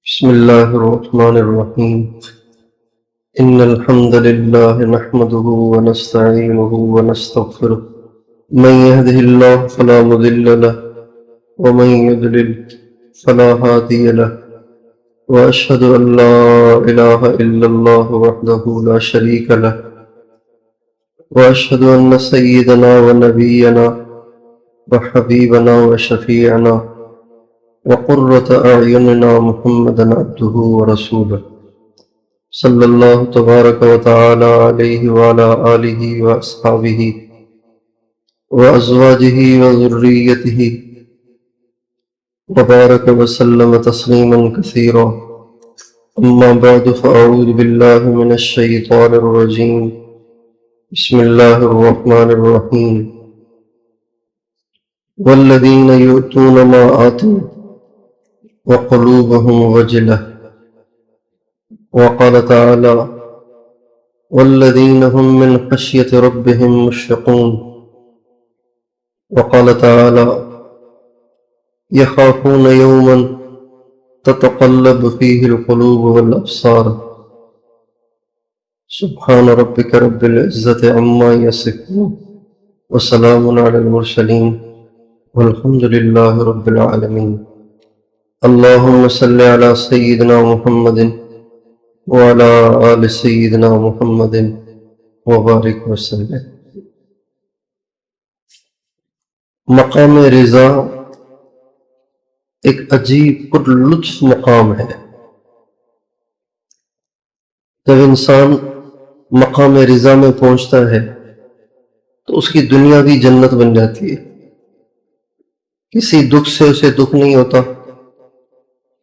بسم الله الرحمن الرحيم إن الحمد لله نحمده ونستعينه ونستغفره من يهده الله فلا مضل له ومن يضلل فلا هادي له وأشهد أن لا إله إلا الله وحده لا شريك له وأشهد أن سيدنا ونبينا وحبيبنا وشفيعنا وقرة أعيننا محمدا عبده ورسوله صلى الله تبارك وتعالى عليه وعلى آله وأصحابه وأزواجه وذريته وبارك وسلم تسليما كثيرا أما بعد فأعوذ بالله من الشيطان الرجيم بسم الله الرحمن الرحيم والذين يؤتون ما آتوا وقلوبهم وجلة وقال تعالى والذين هم من خشية ربهم مشفقون وقال تعالى يخافون يوما تتقلب فيه القلوب والأبصار سبحان ربك رب العزة عما يصفون وسلام على المرسلين والحمد لله رب العالمين اللهم صل على سيدنا محمد وعلى آل سيدنا محمد وبارک وسلم۔ مقام رضا ایک عجیب پر لطف مقام ہے۔ جب انسان مقام رضا میں پہنچتا ہے تو اس کی دنیا بھی جنت بن جاتی ہے۔ کسی دکھ سے اسے دکھ نہیں ہوتا،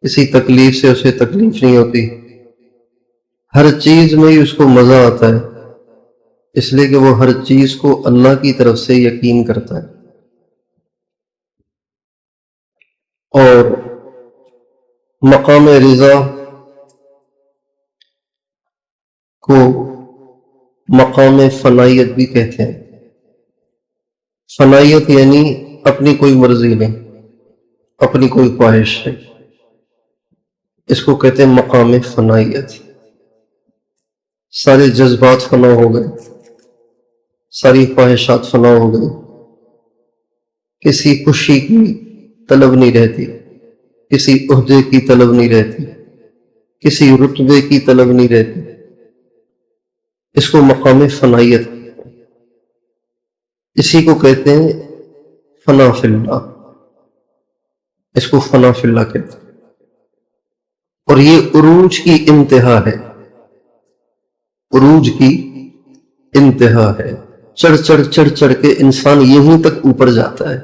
کسی تکلیف سے اسے تکلیف نہیں ہوتی، ہر چیز میں ہی اس کو مزہ آتا ہے، اس لیے کہ وہ ہر چیز کو اللہ کی طرف سے یقین کرتا ہے۔ اور مقام رضا کو مقام فنائیت بھی کہتے ہیں۔ فنائیت یعنی اپنی کوئی مرضی نہیں، اپنی کوئی خواہش نہیں، اس کو کہتے ہیں مقام فنائیت۔ سارے جذبات فنا ہو گئے، ساری خواہشات فنا ہو گئی، کسی خوشی کی طلب نہیں رہتی، کسی عہدے کی طلب نہیں رہتی، کسی رتبے کی طلب نہیں رہتی، اس کو مقام فنائیت کہتے ہیں۔ اسی کو کہتے ہیں فنا فی اللہ، اس کو فنا فی اللہ کہتے ہیں۔ اور یہ عروج کی انتہا ہے، عروج کی انتہا ہے۔ چڑھ چڑھ کے انسان یہیں تک اوپر جاتا ہے،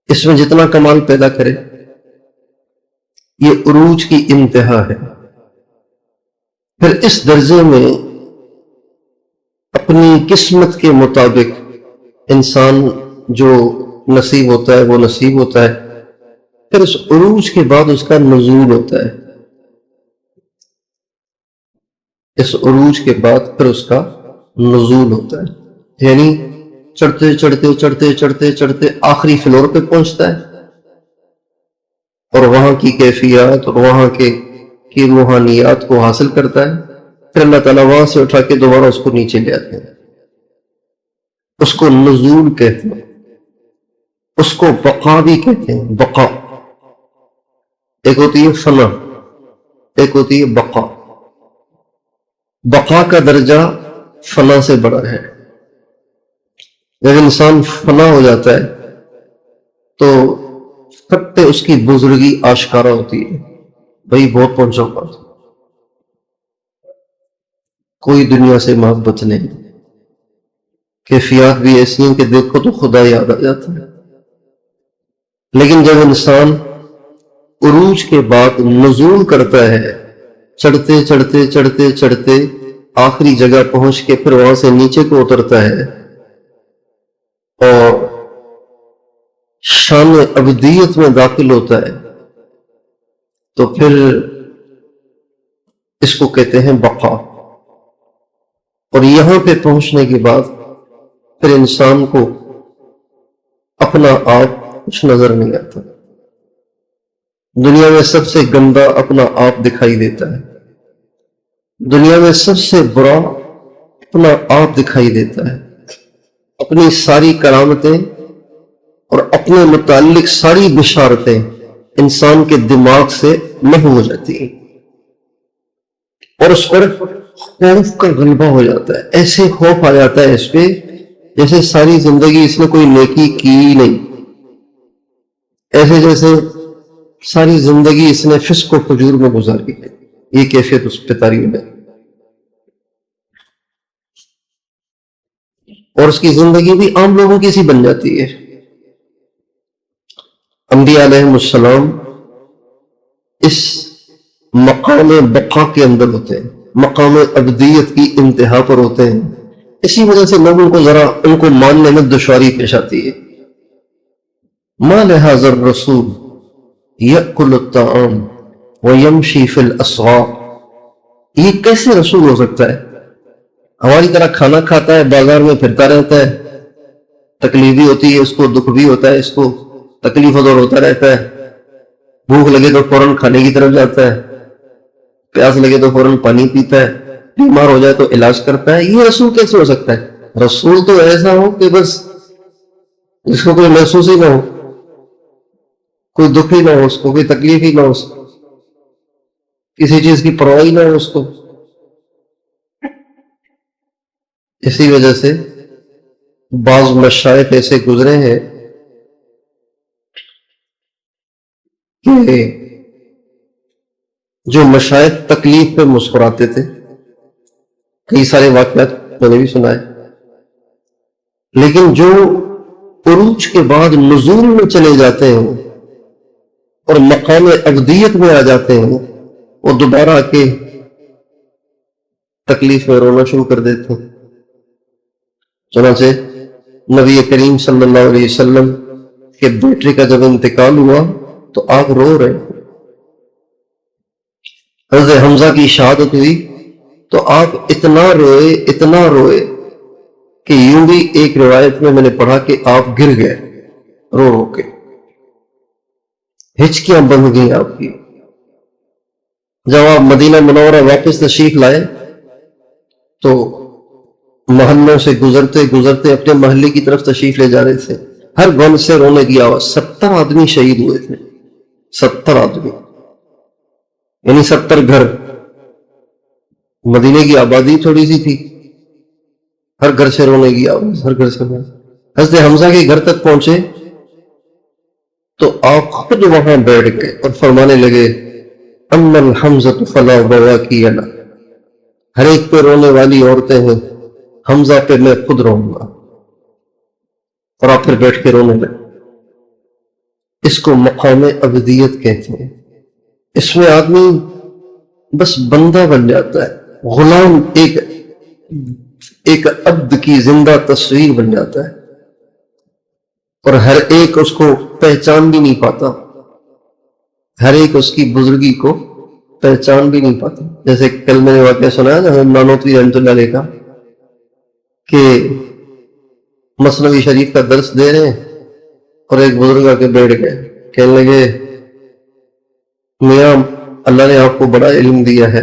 اس میں جتنا کمال پیدا کرے یہ عروج کی انتہا ہے۔ پھر اس درجے میں اپنی قسمت کے مطابق انسان جو نصیب ہوتا ہے وہ نصیب ہوتا ہے۔ پھر اس عروج کے بعد اس کا نزول ہوتا ہے، اس عروج کے بعد پھر اس کا نزول ہوتا ہے، یعنی چڑھتے چڑھتے آخری فلور پہ پہنچتا ہے اور وہاں کی کیفیات اور وہاں کی روحانیات کو حاصل کرتا ہے۔ پھر اللہ تعالیٰ وہاں سے اٹھا کے دوبارہ اس کو نیچے لے آتے ہیں، اس کو نزول کہتے ہیں، اس کو بقا بھی کہتے ہیں۔ بقا ایک ہوتی ہے فنا، ایک ہوتی ہے بقا۔ بقا کا درجہ فنا سے بڑا ہے۔ جب انسان فنا ہو جاتا ہے تو خط اس کی بزرگی آشکارا ہوتی ہے، بھئی بہت پہنچا ہوا، کوئی دنیا سے محبت نہیں، کیفیات بھی ایسی ہیں کہ دیکھو تو خدا یاد آ جاتا ہے۔ لیکن جب انسان عروج کے بعد نزول کرتا ہے، چڑھتے آخری جگہ پہنچ کے پھر وہاں سے نیچے کو اترتا ہے اور شان ابدیت میں داخل ہوتا ہے، تو پھر اس کو کہتے ہیں بقا۔ اور یہاں پہ پہنچنے کے بعد پھر انسان کو اپنا آپ کچھ نظر نہیں آتا، دنیا میں سب سے گندا اپنا آپ دکھائی دیتا ہے، دنیا میں سب سے برا اپنا آپ دکھائی دیتا ہے، اپنی ساری کرامتیں اور اپنے متعلق ساری بشارتیں انسان کے دماغ سے محو ہو جاتی ہیں، اور اس پر خوف کا غلبہ ہو جاتا ہے، ایسے خوف آ جاتا ہے اس پہ جیسے ساری زندگی اس نے کوئی نیکی کی ہی نہیں، ایسے جیسے ساری زندگی اس نے فسق و فجور میں گزاری ہے، یہ کیفیت اس پہ طاری ہے، اور اس کی زندگی بھی عام لوگوں کی سی بن جاتی ہے۔ انبیاء علیہ السلام اس مقام بقا کے اندر ہوتے ہیں، مقام ابدیت کی انتہا پر ہوتے ہیں، اسی وجہ سے لوگوں کو ذرا ان کو ماننے میں دشواری پیش آتی ہے۔ ما لہذا الرسول یأکل الطعام ویمشی فی الاسواق، یہ کیسے رسول ہو سکتا ہے؟ ہماری طرح کھانا کھاتا ہے، بازار میں پھرتا رہتا ہے، تکلیف بھی ہوتی ہے اس کو، دکھ بھی ہوتا ہے اس کو، تکلیف دور ہوتا رہتا ہے، بھوک لگے تو فوراً کھانے کی طرف جاتا ہے، پیاس لگے تو فوراً پانی پیتا ہے، بیمار ہو جائے تو علاج کرتا ہے۔ یہ رسول کیسے ہو سکتا ہے؟ رسول تو ایسا ہو کہ بس جس کو کوئی محسوس ہی نہ ہو، کوئی دکھ ہی نہ ہو اس کو، کوئی تکلیف ہی نہ ہو اس کو، کسی چیز کی پرواہ ہی نہ ہو اس کو۔ اسی وجہ سے بعض مشائخ ایسے گزرے ہیں کہ جو مشائخ تکلیف پہ مسکراتے تھے، کئی سارے واقعات میں نے بھی سنا ہے، لیکن جو عروج کے بعد نزول میں چلے جاتے ہیں اور مقام ابدیت میں آ جاتے ہیں، وہ دوبارہ آ کے تکلیف میں رونا شروع کر دیتے ہیں۔ چنانچہ نبی کریم صلی اللہ علیہ وسلم کے بیٹے کا جب انتقال ہوا تو آپ رو رہے ہیں، حضرت حمزہ کی شہادت ہوئی تو آپ اتنا روئے کہ یوں بھی ایک روایت میں نے پڑھا کہ آپ گر گئے رو رو کے، ہچکیاں بند گئیں آپ کی۔ جب آپ مدینہ منورہ واپس تشریف لائے تو محلوں سے گزرتے گزرتے اپنے محلے کی طرف تشریف لے جا رہے تھے، ہر گن سے رونے کی آواز۔ 70 آدمی شہید ہوئے تھے، 70 آدمی، یعنی 70 گھر، مدینے کی آبادی تھوڑی سی تھی، ہر گھر سے رونے کی آواز، ہر گھر سے رونے۔ حضرت حمزہ کے گھر تک پہنچے تو آپ خود وہاں بیٹھ گئے اور فرمانے لگے اما الحمزۃ فلا بواکی لہ، ہر ایک پہ رونے والی عورتیں ہیں، حمزہ پہ میں خود رہوں گا، اور آپ پھر بیٹھ کے رونے لگے۔ اس کو مقام ابدیت کہتے ہیں، اس میں آدمی بس بندہ بن جاتا ہے، غلام، ایک عبد کی زندہ تصویر بن جاتا ہے، اور ہر ایک اس کو پہچان بھی نہیں پاتا، ہر ایک اس کی بزرگی کو پہچان بھی نہیں پاتا۔ جیسے کل میں نے واقعہ سنا ہے ہم نانوتوی رحمۃ اللہ علیہ کا، کہ مثنوی شریف کا درس دے رہے ہیں اور ایک بزرگ آ کے بیٹھ گئے، کہنے لگے میاں اللہ نے آپ کو بڑا علم دیا ہے،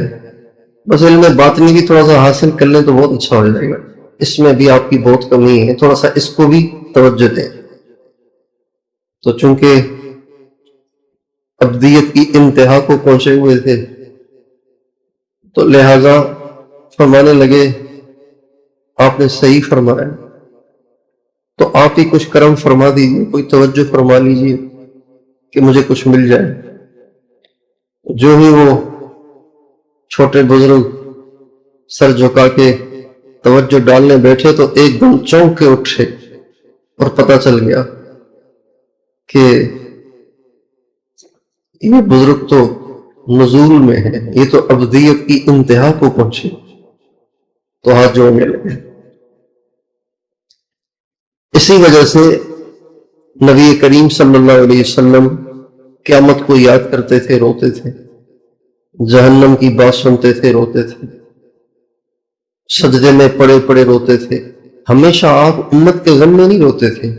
بس علم باطنی بھی تھوڑا سا حاصل کر لیں تو بہت اچھا ہو جائے گا، اس میں بھی آپ کی بہت کمی ہے، تھوڑا سا اس کو بھی توجہ دیں۔ تو چونکہ ابدیت کی انتہا کو پہنچے ہوئے تھے تو لہذا فرمانے لگے آپ نے صحیح فرمایا، تو آپ ہی کچھ کرم فرما دیجیے، کوئی توجہ فرما لیجیے کہ مجھے کچھ مل جائے۔ جو ہی وہ چھوٹے بزرگ سر جھکا کے توجہ ڈالنے بیٹھے تو ایک دم چونک کے اٹھے اور پتہ چل گیا کہ یہ بزرگ تو نزول میں ہے، یہ تو ابدیت کی انتہا کو پہنچے، تو ہاتھ جوڑنے لگے۔ اسی وجہ سے نبی کریم صلی اللہ علیہ وسلم قیامت کو یاد کرتے تھے، روتے تھے، جہنم کی بات سنتے تھے، روتے تھے، سجدے میں پڑے پڑے روتے تھے۔ ہمیشہ آپ امت کے غم میں نہیں روتے تھے،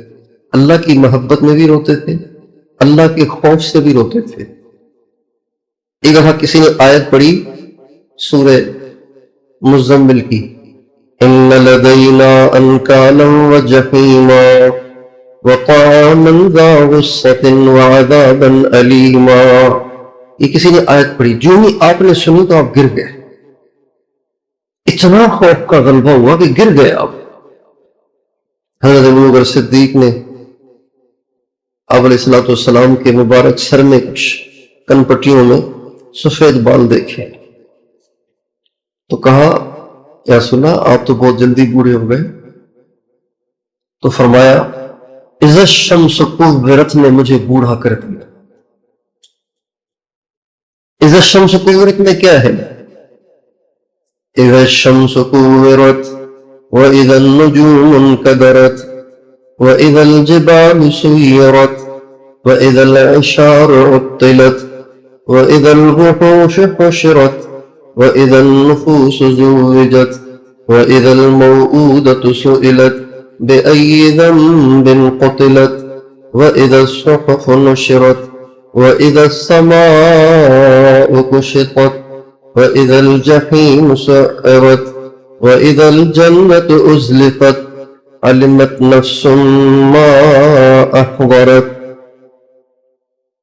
اللہ کی محبت میں بھی روتے تھے، اللہ کے خوف سے بھی روتے تھے، ایک دفعہ کسی نے آیت پڑھی سورہ مزمل کی، ان لدینا انکالا وجحیما وطعاما ذا غصۃ وعذابا الیما. یہ کسی نے آیت پڑھی، جو ہی آپ نے سنی تو آپ گر گئے. اتنا خوف کا غلبہ ہوا کہ گر گئے آپ. حضرت ابوبکر صدیق نے آپ علیہ الصلوۃ والسلام کے مبارک سر میں کچھ کن پٹیوں میں سفید بال دیکھے تو کہا یا رسول اللہ آپ تو بہت جلدی بوڑھے ہو گئے. تو فرمایا اذا الشمس کورت نے مجھے بوڑھا کر دیا. اذا الشمس کورت میں کیا ہے؟ اذا الشمس کورت واذا النجوم انکدرت واذا الجبال سیرت واذا العشار عطلت واذا الوحوش حشرت واذا النفوس زوجت واذا الموءودة سئلت بأي ذنب قتلت واذا الصحف نشرت واذا السماء كشطت واذا الجحيم سعرت واذا الجنة ازلفت علمت نفس ما احضرت.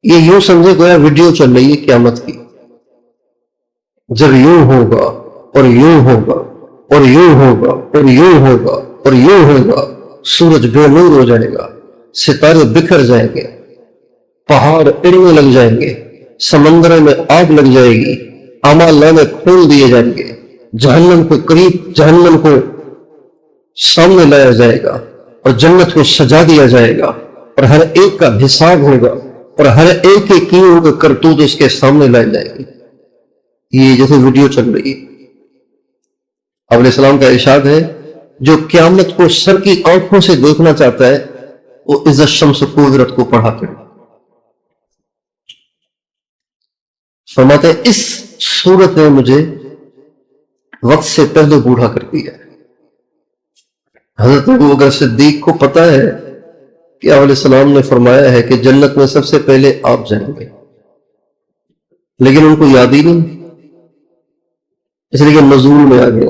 یہ یوں سمجھے گویا ویڈیو چل رہی ہے قیامت کی. جب یوں ہوگا اور یوں ہوگا اور یوں ہوگا اور یوں ہوگا اور یوں ہوگا، سورج بے نور ہو جائے گا، ستارے بکھر جائیں گے، پہاڑ اڑنے لگ جائیں گے، سمندروں میں آگ لگ جائے گی، اعمال نامے کھول دیے جائیں گے، جہنم کو سامنے لایا جائے گا اور جنت کو سجا دیا جائے گا اور ہر ایک کا حساب ہوگا اور ہر ایک کے کیے ہوئے کرتوت اس کے سامنے لائے جائے گی. یہ جیسے ویڈیو چل رہی ہے. آپ علیہ السلام کا ارشاد ہے جو قیامت کو سر کی آنکھوں سے دیکھنا چاہتا ہے وہ اذا الشمس کورت کو پڑھا کرے. فرماتے ہیں اس صورت نے مجھے وقت سے پہلے بوڑھا کر دیا ہے. حضرت ابوبکر صدیق کو پتا ہے کہ آپ علیہ السلام نے فرمایا ہے کہ جنت میں سب سے پہلے آپ جائیں گے، لیکن ان کو یاد ہی نہیں، اس لیے کہ نزول میں آ گئے،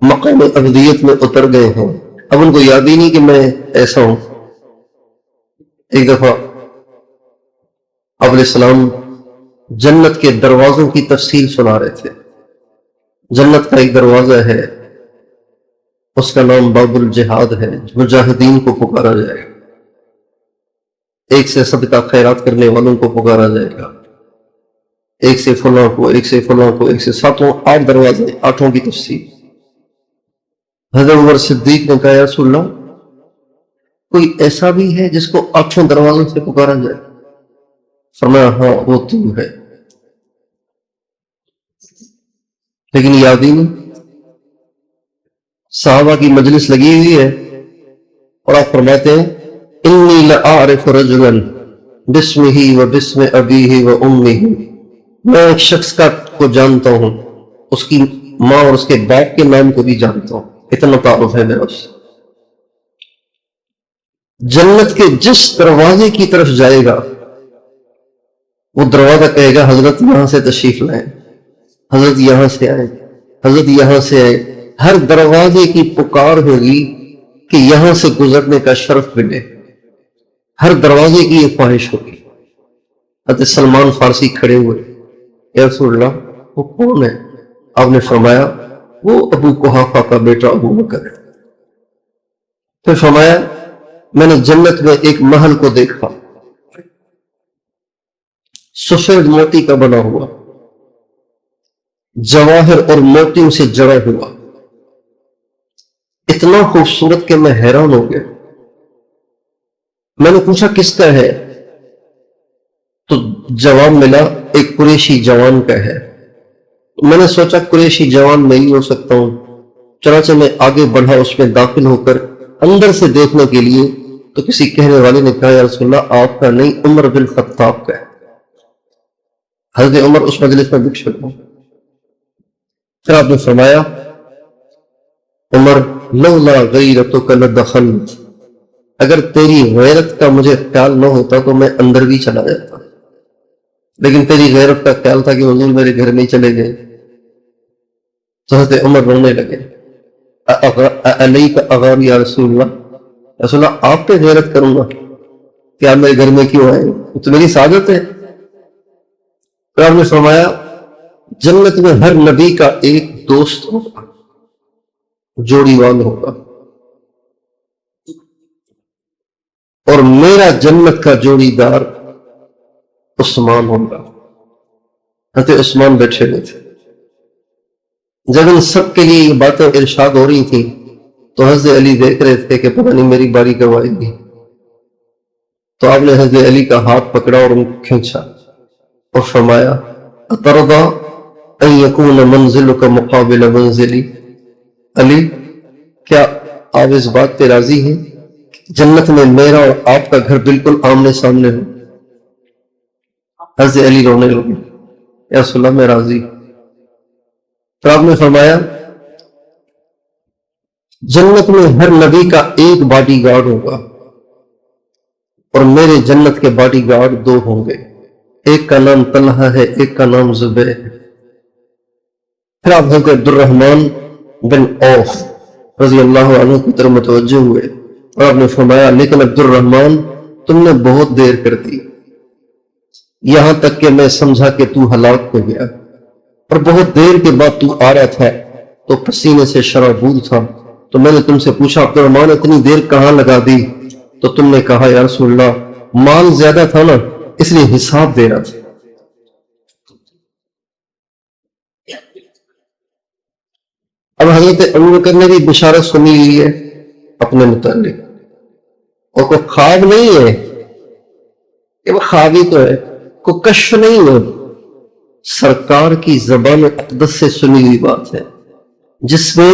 مقام ابدیت میں اتر گئے ہیں. اب ان کو یاد ہی نہیں کہ میں ایسا ہوں. ایک دفعہ آپ علیہ السلام جنت کے دروازوں کی تفصیل سنا رہے تھے. جنت کا ایک دروازہ ہے، اس کا نام باب الجہاد ہے، مجاہدین کو پکارا جائے گا. ایک سے صدقہ خیرات کرنے والوں کو پکارا جائے گا، ایک سے فلاں کو، ایک سے فلاں کو، ایک سے ساتوں، 8 دروازے، 8 کی تفصیل. حضرت عمر صدیق نے کہا یا رسول اللہ کوئی ایسا بھی ہے جس کو 8 دروازوں سے پکارا جائے؟ فرمایا ہاں وہ تو ہے، لیکن یاد ہی نہیں. صحابہ کی مجلس لگی ہوئی ہے اور آپ فرماتے ہیں انی لأعرف رجلا باسمہ وباسم ابیہ وامہ، میں ایک شخص کو جانتا ہوں، اس کی ماں اور اس کے باپ کے نام کو بھی جانتا ہوں، اتنا تعارف ہے میرا اس سے. جنت کے جس دروازے کی طرف جائے گا وہ دروازہ کہے گا حضرت یہاں سے تشریف لائیں، حضرت یہاں سے آئیں، حضرت یہاں سے آئیں. ہر دروازے کی پکار ہوگی کہ یہاں سے گزرنے کا شرف ملے. ہر دروازے کی یہ خواہش ہوگی. حضرت سلمان فارسی کھڑے ہوئے، یا رسول اللہ وہ کون ہے؟ آپ نے فرمایا وہ ابو قحافہ کا بیٹا ابو بکر ہے. پھر فرمایا میں نے جنت میں ایک محل کو دیکھا، سفید موتی کا بنا ہوا، جواہر اور موتیوں سے جڑا ہوا، اتنا خوبصورت کہ میں حیران ہو گیا. میں نے پوچھا کس کا ہے؟ تو جواب ملا ایک قریشی جوان کا ہے. میں نے سوچا قریشی جوان میں ہی ہو سکتا ہوں، چنانچہ میں آگے بڑھا، اس میں داخل ہو کر اندر سے دیکھنے کے لیے تو کسی کہنے والے نے کہا یا رسول اللہ آپ کا نہیں، عمر بن خطاب کا ہے. حضرت عمر اس مجلس میں بکھ چکا. پھر آپ نے فرمایا عمر لولا غیرتک لدخلت، اگر تیری غیرت کا مجھے خیال نہ ہوتا تو میں اندر بھی چلا جاتا. لیکن تیری غیرت کا خیال تھا کہ حضور میرے گھر میں ہی چلے گئے. تو حضرت عمر رونے لگے. علیہ کا اغار یا رسول اللہ, رسول اللہ آپ پہ غیرت کروں گا کہ آپ میرے گھر میں کیوں آئے, تو میری سعادت ہے. پھر آپ نے فرمایا جنت میں ہر نبی کا ایک دوست ہوگا, جوڑی وال ہوگا, اور میرا جنت کا جوڑی دار عثمان ہوگا. حضرت عثمان بیٹھے ہوئے تھے. جب ان سب کے لیے یہ باتیں ارشاد ہو رہی تھیں تو حضرت علی دیکھ رہے تھے کہ پتہ نہیں میری باری کب آئے گی. تو آپ نے حضرت علی کا ہاتھ پکڑا اور ان کو کھینچا اور فرمایا اترضى ان يكون منزلك مقابل منزلی, علی کیا آپ اس بات پہ راضی ہیں جنت میں میرا اور آپ کا گھر بالکل آمنے سامنے ہو؟ حضرت علی رونے لگے, یا رسول اللہ میں راضی. تو آپ نے فرمایا جنت میں ہر نبی کا ایک باڈی گارڈ ہوگا اور میرے جنت کے باڈی گارڈ دو ہوں گے, ایک کا نام طلحہ ہے, ایک کا نام زبیر ہے. پھر آپ حضرت عبد الرحمن بن عوف رضی اللہ عنہ کی طرف متوجہ ہوئے اور آپ نے فرمایا لیکن عبد الرحمن تم نے بہت دیر کر دی, یہاں تک کہ میں سمجھا کہ تو ہلاک ہو گیا, اور بہت دیر کے بعد تو آ رہا تھا تو پسینے سے شرابور تھا. تو میں نے تم سے پوچھا عبد الرحمن اتنی دیر کہاں لگا دی؟ تو تم نے کہا یا رسول اللہ مال زیادہ تھا نا اس لیے حساب دے رہا تھا. اب حضرت ابوبکر نے بھی بشارت سنی ہوئی ہے اپنے متعلق, اور کوئی خواب نہیں ہے کہ وہ خواب ہی تو ہے, کوئی کشف نہیں ہے, سرکار کی زبان اقدس سے سنی ہوئی بات ہے جس میں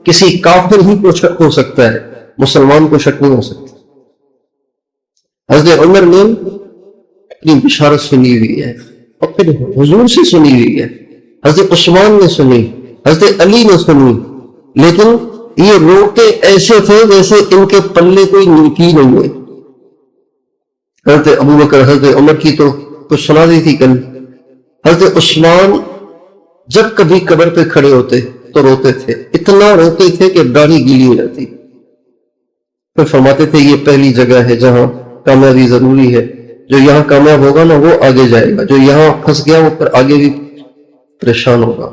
کسی کافر ہی کو شک ہو سکتا ہے, مسلمان کو شک نہیں ہو سکتا. حضرت عمر نے اپنی بشارت سنی ہوئی ہے اور پھر حضور سے سنی ہوئی ہے, حضرت عثمان نے سنی, حضرت علی نے سنی, لیکن یہ روتے ایسے تھے جیسے ان کے پلے کوئی نیکی نہیں ہے. حضرت ابوبکر حضرت عمر کی تو کچھ سنا دی تھی کل. حضرت عثمان جب کبھی قبر پہ کھڑے ہوتے تو روتے تھے, اتنا روتے تھے کہ داڑھی گیلی ہو جاتی. پھر فرماتے تھے یہ پہلی جگہ ہے جہاں کامیابی ضروری ہے, جو یہاں کامیاب ہوگا نا وہ آگے جائے گا, جو یہاں پھنس گیا وہ پھر آگے بھی پریشان ہوگا.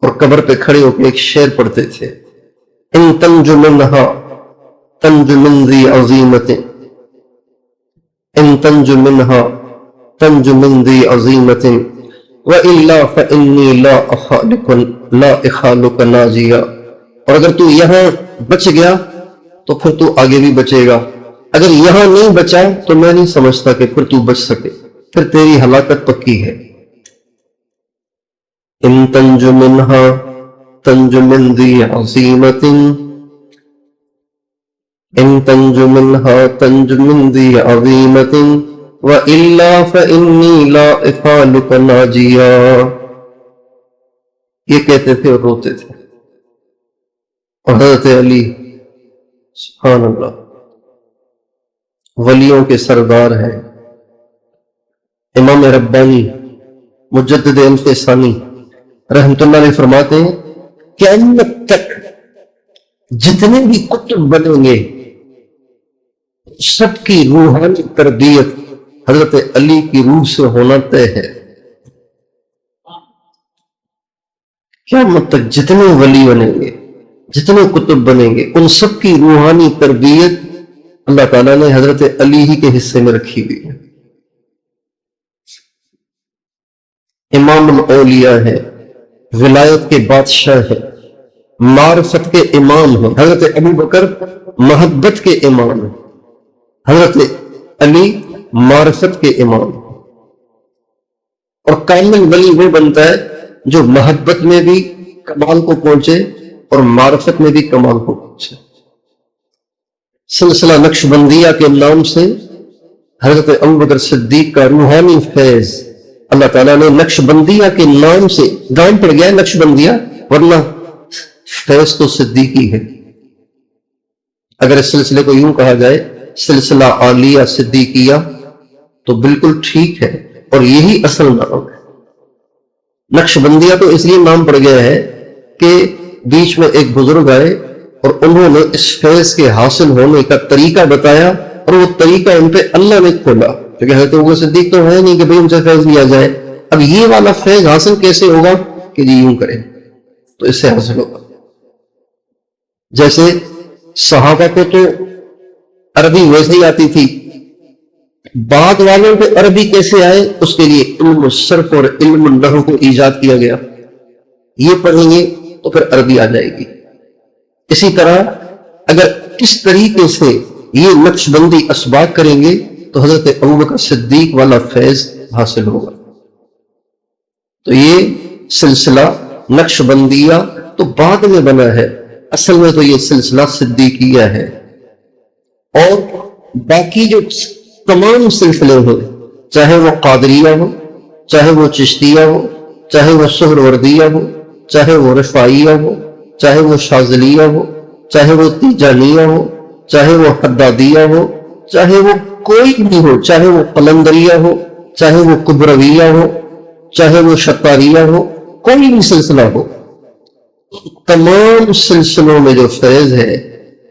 اور قبر پہ کھڑے ہو کے ایک شعر پڑھتے تھے ان تنج منہا تنج من ذی عظیمت, ان تنج منہا تنج من ذی عظیمت وَإِلَّا فَإِنِّي لَا أَخَالُكَ نَاجِيًا. اور اگر تو یہاں بچ گیا تو پھر تو آگے بھی بچے گا, اگر یہاں نہیں بچا تو میں نہیں سمجھتا کہ پھر تو بچ سکے, پھر تیری ہلاکت پکی ہے. ان تنج منہا تنج من ذی عظیمت, ان تنج منہا تنج من ذی عظیمت وَإِلَّا فَإِنِّي لَا أَخَالُكَ نَاجِيًا. یہ کہتے تھے اور روتے تھے. اور حضرت علی سبحان اللہ ولیوں کے سردار ہیں, امام ربانی مجدد الف ثانی رحمت اللہ علیہ فرماتے ہیں قیامت تک جتنے بھی کتب بنیں گے سب کی روحانی تربیت حضرت علی کی روح سے ہونا طے ہے. قیامت تک جتنے ولی بنیں گے, جتنے کتب بنیں گے, ان سب کی روحانی تربیت اللہ تعالیٰ نے حضرت علی ہی کے حصے میں رکھی ہوئی ہے. امام الاولیاء ہے, ولایت کے بادشاہ ہے, معرفت کے امام ہیں. حضرت ابو بکر محبت کے امام ہیں, حضرت علی معرفت کے امام. اور کامل ولی وہ بنتا ہے جو محبت میں بھی کمال کو پہنچے اور معرفت میں بھی کمال کو پہنچے. سلسلہ نقشبندیہ کے نام سے حضرت ابوبکر صدیق کا روحانی فیض اللہ تعالیٰ نے نقشبندیہ کے نام سے, نام پڑ گیا ہے نقشبندیہ, ورنہ فیض تو صدیقی ہے. اگر اس سلسلے کو یوں کہا جائے سلسلہ عالیہ صدیقیہ تو بالکل ٹھیک ہے, اور یہی اصل نام ہے۔ نقش بندیہ تو اس لیے نام پڑ گیا ہے کہ بیچ میں ایک بزرگ آئے اور انہوں نے اس فیض کے حاصل ہونے کا طریقہ بتایا، اور وہ طریقہ ان پہ اللہ نے کھولا، کیونکہ حضرت ابوبکر صدیق تو ہے نہیں کہ بھئی ان سے فیض لیا جائے۔ اب یہ والا فیض حاصل کیسے ہوگا کہ جی یوں کریں تو اس سے حاصل ہوگا۔ جیسے صحابہ کو تو عربی ویسے ہی آتی تھی، بعد والوں کو عربی کیسے آئے اس کے لیے علم الصرف اور علم النحو کو ایجاد کیا گیا، یہ پڑھیں گے تو پھر عربی آ جائے گی۔ اسی طرح اگر کس طریقے سے یہ نقش بندی اسباق کریں گے تو حضرت ابوبکر صدیق والا فیض حاصل ہوگا۔ تو یہ سلسلہ نقش بندیہ تو بعد میں بنا ہے، اصل میں تو یہ سلسلہ صدیقیہ ہے۔ اور باقی جو تمام سلسلے ہیں، چاہے وہ قادریہ ہو، چاہے وہ چشتیہ ہو، چاہے وہ سہروردیہ ہو، چاہے وہ رفاعیہ ہو، چاہے وہ شاذلیہ ہو، چاہے وہ تیجانیہ ہو، چاہے وہ حدادیہ ہو، چاہے وہ کوئی بھی ہو، چاہے وہ قلندریہ ہو، چاہے وہ کبرویہ ہو، چاہے وہ شتاریہ ہو، کوئی بھی سلسلہ ہو، تمام سلسلوں میں جو فیض ہے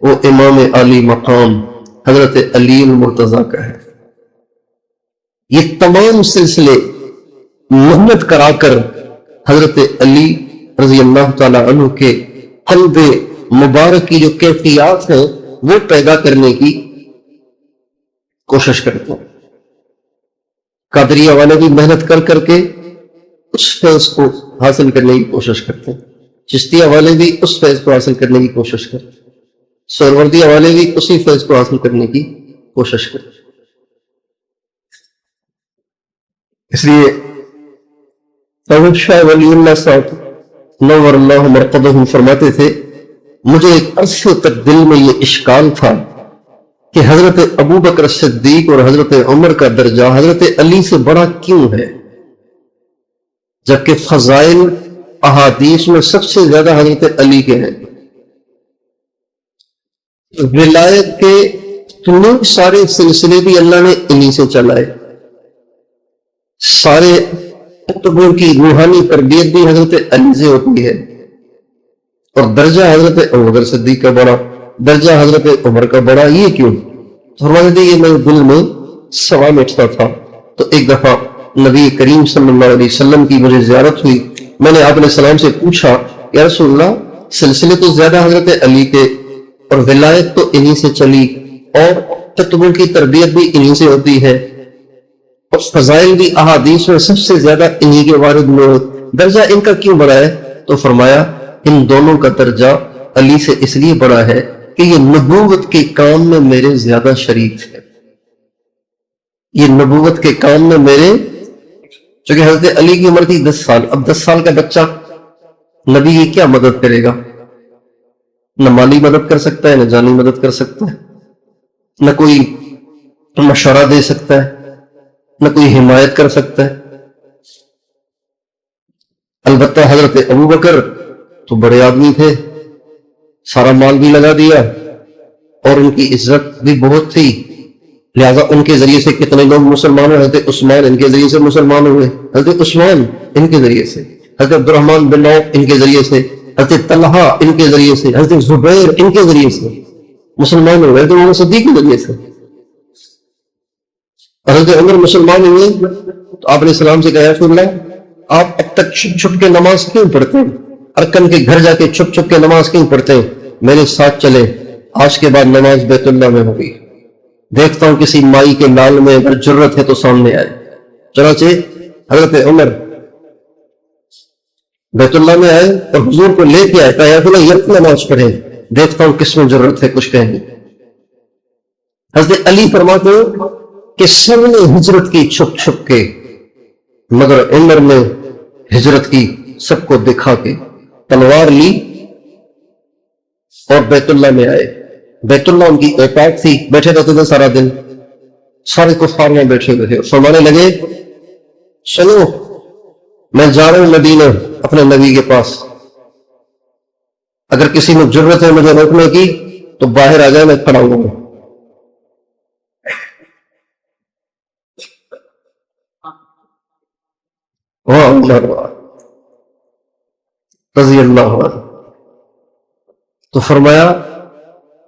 وہ امام علی مقام حضرت علی المرتضیٰ کا ہے۔ یہ تمام سلسلے محنت کرا کر حضرت علی رضی اللہ تعالی عنہ کے قلب مبارک کی جو کیفیات ہیں وہ پیدا کرنے کی کوشش کرتے ہیں۔ قادریہ والے بھی محنت کر کر کے اس فیض کو حاصل کرنے کی کوشش کرتے ہیں، چشتیہ والے بھی اس فیض کو حاصل کرنے کی کوشش کرتے ہیں، سہروردیہ والے بھی اسی فیض کو حاصل کرنے کی کوشش کرتے ہیں۔ اس لیے احمد شاہ ولی اللہ صاحب نور اللہ مرقدہ فرماتے تھے، مجھے ایک عرصے تک دل میں یہ اشکال تھا کہ حضرت ابوبکر صدیق اور حضرت عمر کا درجہ حضرت علی سے بڑا کیوں ہے، جبکہ فضائل احادیث میں سب سے زیادہ حضرت علی کے ہیں۔ ولایت کے اتنے سارے سلسلے بھی اللہ نے انہی سے چلائے، سارے قطبوں کی روحانی تربیت بھی حضرت علی سے ہوتی ہے، اور درجہ حضرت ابوبکر صدیق کا بڑا، درجہ حضرت عمر کا بڑا، یہ کیوں؟ فرماتے تھے یہ میرے دل میں سوال اٹھتا تھا۔ تو ایک دفعہ نبی کریم صلی اللہ علیہ وسلم کی مجھے زیارت ہوئی، میں نے آپ علیہ السلام سے پوچھا یا رسول اللہ سلسلے تو زیادہ حضرت علی کے اور ولایت تو انہی سے چلی اور قطبوں کی تربیت بھی انہی سے ہوتی ہے اور فضائل بھی احادیث میں سب سے زیادہ انہی کے وارد میں، درجہ ان کا کیوں بڑا ہے؟ تو فرمایا ان دونوں کا درجہ علی سے اس لیے بڑا ہے کہ یہ نبوت کے کام میں میرے زیادہ شریک ہے، یہ نبوت کے کام میں میرے، چونکہ حضرت علی کی عمر تھی 10 سال، اب 10 سال کا بچہ نبی کی کیا مدد کرے گا؟ نہ مالی مدد کر سکتا ہے، نہ جانی مدد کر سکتا ہے، نہ کوئی مشورہ دے سکتا ہے، نہ کوئی حمایت کر سکتا ہے۔ البتہ حضرت ابوبکر تو بڑے آدمی تھے، سارا مال بھی لگا دیا اور ان کی عزت بھی بہت تھی، لہذا ان کے ذریعے سے کتنے لوگ مسلمان ہوئے؟ حضرت عثمان ان کے ذریعے سے مسلمان ہوئے، حضرت عثمان ان کے ذریعے سے، حضرت عبد الرحمن بن عوف ان کے ذریعے سے، حضرت طلحہ ان کے ذریعے سے، حضرت زبیر ان کے ذریعے سے مسلمان ہوئے، حضرت عمر صدیق کے ذریعے سے، حضرت عمر مسلمان ہوئے تو آپ علیہ السلام سے کہا یا رسول اللہ آپ اب تک چھپ چھپ کے نماز کیوں پڑھتے ہیں؟ ارکن کے گھر جا کے چھپ چھپ کے نماز کیوں پڑھتے ہیں؟ میرے ساتھ چلے، آج کے بعد نماز بیت اللہ میں ہوگی، دیکھتا ہوں کسی مائی کے لال میں اگر جرت ہے تو سامنے آئے۔ چنانچہ حضرت عمر بیت اللہ میں آئے اور حضور کو لے کے آئے، کہا یا رسول اللہ یہ نماز پڑھیں، دیکھتا ہوں کس میں ضرورت ہے کچھ کہیں گے۔ حضرت علی فرماتے ہیں کہ سب نے ہجرت کی چھپ چھپ کے، مگر عمر نے ہجرت کی سب کو دکھا کے، تلوار لی اور بیت اللہ میں آئے۔ بیت اللہ ان کی اوقات تھی، بیٹھے رہتے تھے سارا دن، سارے کفار میں بیٹھے ہوئے تھے، فرمانے لگے سنو میں جا رہا ہوں مدینہ اپنے نبی کے پاس، اگر کسی میں ضرورت ہے مجھے روکنے کی تو باہر آ جائے، میں کھڑا ہوں۔ وعمر رضی اللہ عنہ. تو فرمایا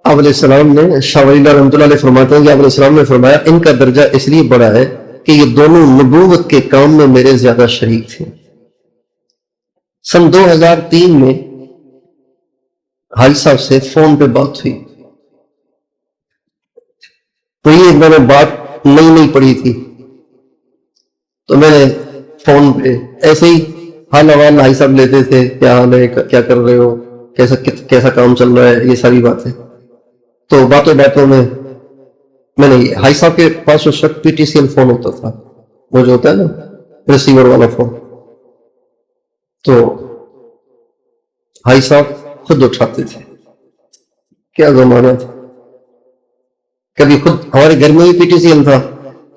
آپ علیہ السلام نے، شاہ ولی اللہ رحمۃ اللہ علیہ فرماتے ہیں کہ آپ علیہ السلام نے فرمایا ان کا درجہ اس لیے بڑا ہے کہ یہ دونوں نبوت کے کام میں میرے زیادہ شریک تھے. سن 2003 میں حاجی صاحب سے فون پہ بات ہوئی، تو یہ میں نے بات نئی پڑھی تھی، تو میں نے فون پہ ایسے ہی حال حوال حاجی صاحب لیتے تھے، کیا حال ہے، کیا کر رہے ہو، کیسا کام چل رہا ہے، یہ ساری باتیں. تو باتوں میں نے حاجی صاحب کے پاس اس وقت PTCL فون ہوتا تھا، وہ جو ہوتا ہے نا ریسیور والا فون، تو حاجی صاحب خود اٹھاتے تھے. کیا زمانہ تھا. کبھی خود ہمارے گھر میں بھی PTCL تھا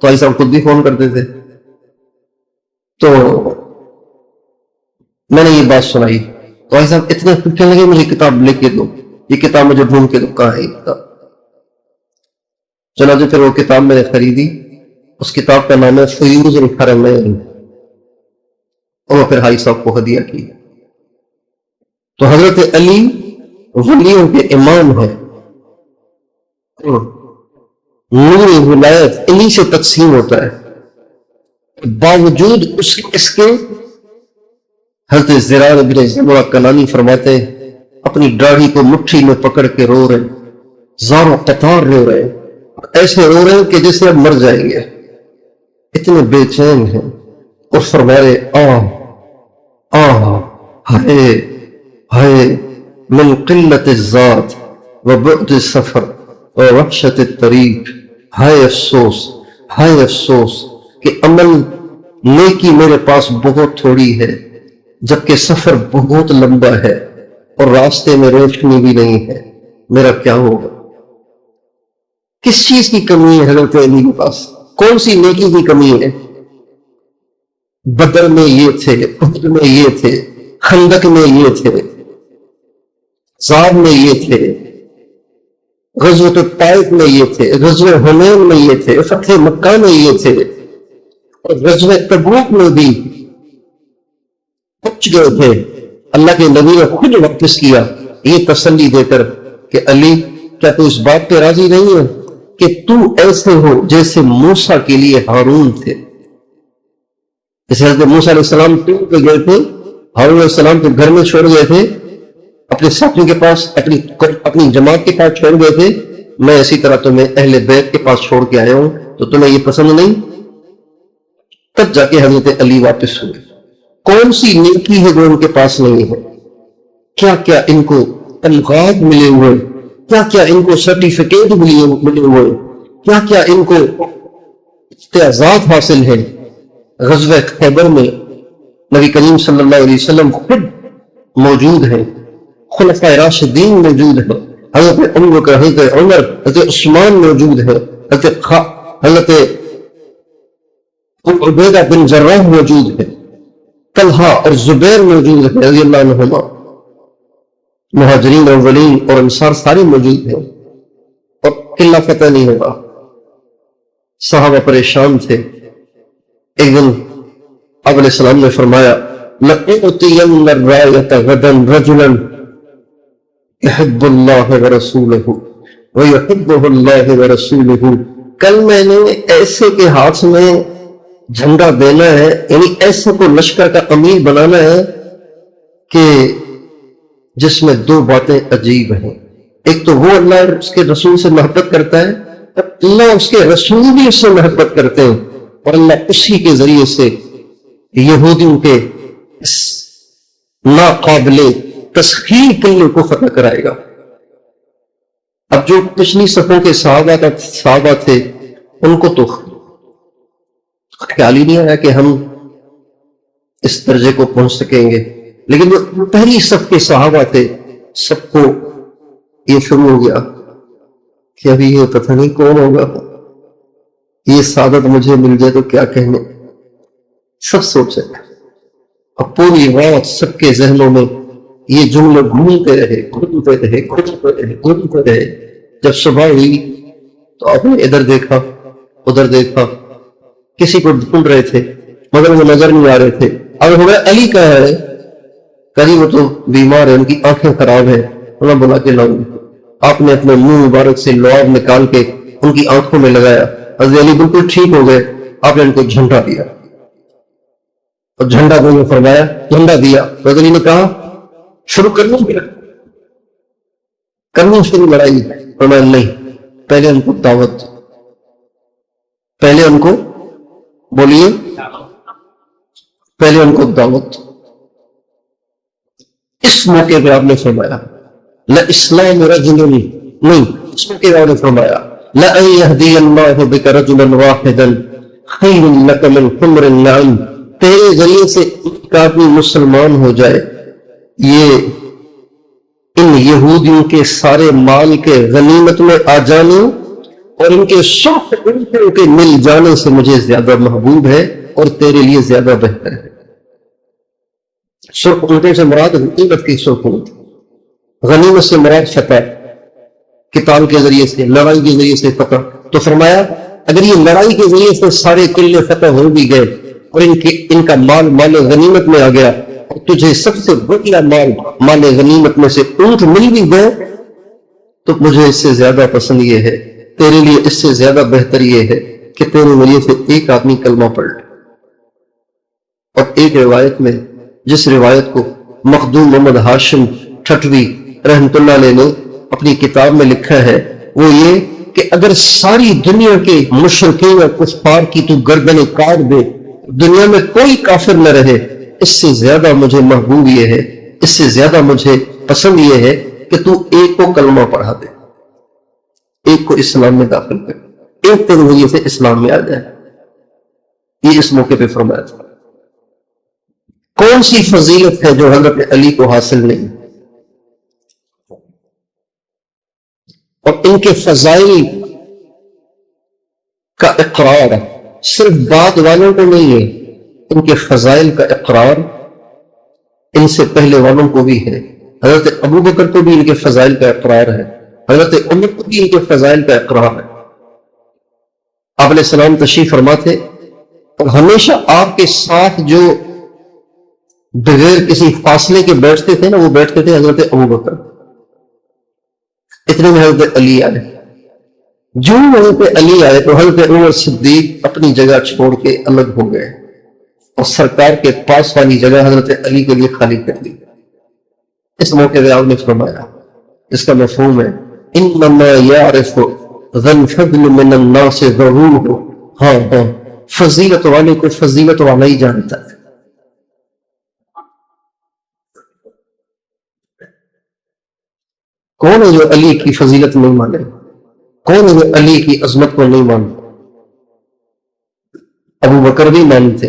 تو حاجی صاحب خود بھی فون کرتے تھے. تو میں نے یہ بات سنائی تو حاجی صاحب اتنے پوچھنے لگے مجھے کتاب لے کے دو، یہ کتاب مجھے ڈھونڈ کے دو، کہاں ہے یہ کتاب. چنانچہ پھر وہ کتاب میں نے خریدی. اس کتاب کا نام ہے فیوز الحرمین، اور وہ پھر حاجی صاحب کو ہدیہ کی. تو حضرت علی ولیوں کے امام ہے، نور ولایت انہی سے تقسیم ہوتا ہے. باوجود اس کے حضرت زرار بن زمرہ کنانی فرماتے ہیں اپنی داڑھی کو مٹھی میں پکڑ کے رو رہے، زاروں قطار رو رہے، ایسے رو رہے کہ جیسے اب مر جائیں گے، اتنے بے چین ہیں. اور فرمائے ہائے ہائے من قلت الذات و بعد السفر و وحشت الطریق، ہائے افسوس کہ عمل نیکی میرے پاس بہت تھوڑی ہے جبکہ سفر بہت لمبا ہے اور راستے میں روشنی بھی نہیں ہے، میرا کیا ہوگا. کس چیز کی کمی ہے حضرت علی کے پاس؟ کون سی نیکی کی کمی ہے؟ بدر میں یہ تھے، احد میں یہ تھے، خندق میں یہ تھے، زاد میں یہ تھے، غزوۃ طائف میں یہ تھے، غزوہ حنین میں یہ تھے، فتح مکہ میں یہ تھے، اور غزوہ تبوک میں بھی پہنچ گئے تھے. اللہ کے نبی نے خود واپس کیا یہ تسلی دے کر کہ علی کیا تو اس بات پہ راضی نہیں ہے کہ تو ایسے ہو جیسے موسیٰ کے لیے ہارون تھے. جیسے حضرت موسیٰ علیہ السلام ٹور پہ گئے تھے، ہارون علیہ السلام کو گھر میں چھوڑ گئے تھے، اپنے ساتھیوں کے پاس، اپنی جماعت کے پاس چھوڑ گئے تھے، میں اسی طرح تمہیں اہل بیت کے پاس چھوڑ کے آیا ہوں، تو تمہیں یہ پسند نہیں. تب جا کے حضرت علی واپس ہوئے. کون سی نیکی ہے جو ان کے پاس نہیں ہے؟ کیا کیا ان کو تنخواہ ملے ہوئے، کیا کیا ان کو سرٹیفکیٹ ملے ہوئے، کیا کیا ان کو امتیازات حاصل ہیں. غزوہ خیبر میں نبی کریم صلی اللہ علیہ وسلم خود موجود ہیں، خلفائے راشدین موجود ہیں، حضرت ابو بکر، حضرت عمر، حضرت عثمان موجود ہیں، حضرت عبیدہ بن جراح موجود ہیں، طلحہ اور زبیر موجود ہیں رضی اللہ عنہما، مہاجرین اولین اور انصار سارے موجود ہیں، اور قلعہ فتح نہیں ہوگا. صحابہ پریشان تھے. ایک دن آپ علیہ السلام نے فرمایا لَأُعْطِيَنَّ الرَّايَةَ غَدًا رَجُلًا يُحِبُّ اللَّهَ وَرَسُولَهُ وَيُحِبُّهُ اللَّهُ وَرَسُولُهُ. کل میں نے ایسے کے ہاتھ میں جھنڈا دینا ہے، یعنی ایسے کو لشکر کا امیر بنانا ہے کہ جس میں دو باتیں عجیب ہیں. ایک تو وہ اللہ اور اس کے رسول سے محبت کرتا ہے، اللہ اس کے رسول بھی اس سے محبت کرتے ہیں، اور اللہ اسی کے ذریعے سے یہودیوں کے اس ناقابل تسخیر قلعے کو فتح کرائے گا. اب جو پچھلی صفوں کے صحابہ تھے ان کو تو خیال ہی نہیں آیا کہ ہم اس درجے کو پہنچ سکیں گے، لیکن جو پہلی صف کے صحابہ تھے سب کو یہ شروع ہو گیا کہ ابھی یہ پتہ نہیں کون ہوگا، یہ سعادت مجھے مل جائے تو کیا کہنے. سب سوچے. اب پوری رات سب کے ذہنوں میں یہ جملے گھومتے رہے. جب صبح ہوئی تو آپ نے ادھر دیکھا ادھر دیکھا، کسی کو ڈھونڈ رہے تھے مگر وہ نظر نہیں آ رہے تھے. اب ہو گیا علی کا ہے کری وہ تو بیمار ہے، ان کی آنکھیں خراب ہیں، انہیں بلا کے لاؤں. آپ نے اپنے منہ مبارک سے لعاب نکال کے ان کی آنکھوں میں لگایا. حضرت علی بالکل ٹھیک ہو گئے. آپ نے ان کو جھنڈا دیا اور جھنڈا کو فرمایا جھنڈا دیا. حضرت علی نے کہا شروع کر لوں گا، کرنی شروع لڑائی. فرمایا نہیں، پہلے ان کو دعوت، پہلے ان کو بولیے، پہلے ان کو دعوت. اس موقع پہ آپ نے فرمایا لاسلام رجل، نہیں، اس موقع پہ آپ نے فرمایا لأن يهدي الله بك رجلا واحدا خیر لك من حمر النعم، تیرے ذریعے سے ایک آدمی مسلمان ہو جائے، یہ ان یہودیوں کے سارے مال کے غنیمت میں آ جانے اور ان کے سرخ اونٹوں کے مل جانے سے مجھے زیادہ محبوب ہے اور تیرے لیے زیادہ بہتر ہے. سرخ اونٹوں سے مراد غنیمت کی سرخ اونٹ، غنیمت سے مراد فتح، قتال کے ذریعے سے، لڑائی کے ذریعے سے فتح. تو فرمایا اگر یہ لڑائی کے ذریعے سے سارے قلعے فتح ہو بھی گئے اور ان کا مال مال غنیمت میں آ گیا اور تجھے سب سے بڑا مال غنیمت میں سے اونٹ مل بھی گئے، تو مجھے اس سے زیادہ پسند یہ ہے، تیرے لیے اس سے زیادہ بہتر یہ ہے کہ تیرے ذریعے سے ایک آدمی کلمہ پڑھ لے. اور ایک روایت میں، جس روایت کو مخدوم محمد ہاشم ٹھٹوی رحمۃ اللہ علیہ نے اپنی کتاب میں لکھا ہے، وہ یہ کہ اگر ساری دنیا کے مشرکین اور کفار کی تو گردنیں کاٹ دے، دنیا میں کوئی کافر نہ رہے، اس سے زیادہ مجھے محبوب یہ ہے، اس سے زیادہ مجھے پسند یہ ہے کہ تو ایک کو کلمہ پڑھا دے، ایک کو اسلام میں داخل کر، ایک کے ذریعے سے اسلام میں آ جائے. یہ اس موقع پہ فرمایا تھا. کون سی فضیلت ہے جو حضرت علی کو حاصل نہیں؟ اور ان کے فضائل کا اقرار صرف بعد والوں کو نہیں ہے، ان کے فضائل کا اقرار ان سے پہلے والوں کو بھی ہے. حضرت ابو بکر کو بھی ان کے فضائل کا اقرار ہے، حضرت عمر کو بھی ان کے فضائل کا اقرار ہے. آپ علیہ السلام تشریف فرما تھے اور ہمیشہ آپ کے ساتھ جو بغیر کسی فاصلے کے بیٹھتے تھے نا، وہ بیٹھتے تھے حضرت ابو بکر. اتنے میں حضرت علی آئے. جو حضرت علی آئے تو حضرت عمر صدیق اپنی جگہ چھوڑ کے الگ ہو گئے اور سرکار کے پاس والی جگہ حضرت علی کے لیے خالی کر دی. اس موقع پہ آپ نے فرمایا، اس کا مفہوم ہے انما یعرف ذا الفضل من الناس ضروره. ہاں، فضیلت والے کو فضیلت والا ہی جانتا ہے. کون ہے جو علی کی فضیلت نہیں مانے؟ کون ہے جو علی کی عظمت کو نہیں مانتا؟ ابو بکر بھی مانتے،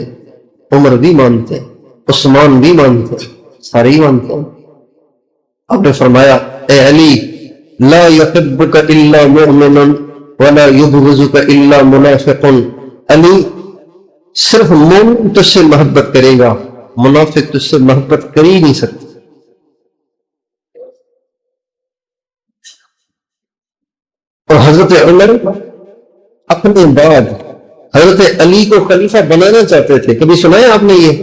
عمر بھی مانتے، عثمان بھی مانتے، سارے ہی مانتے ہیں. آپ نے فرمایا اے علی لا يحبك الا مؤمن ولا يبغضك الا منافق. علی صرف مومن تجھ سے محبت کرے گا، منافق تجھ سے محبت کر ہی نہیں سکتا. اور حضرت عمر اپنے بعد حضرت علی کو خلیفہ بنانا چاہتے تھے. کبھی سنا ہے آپ نے یہ؟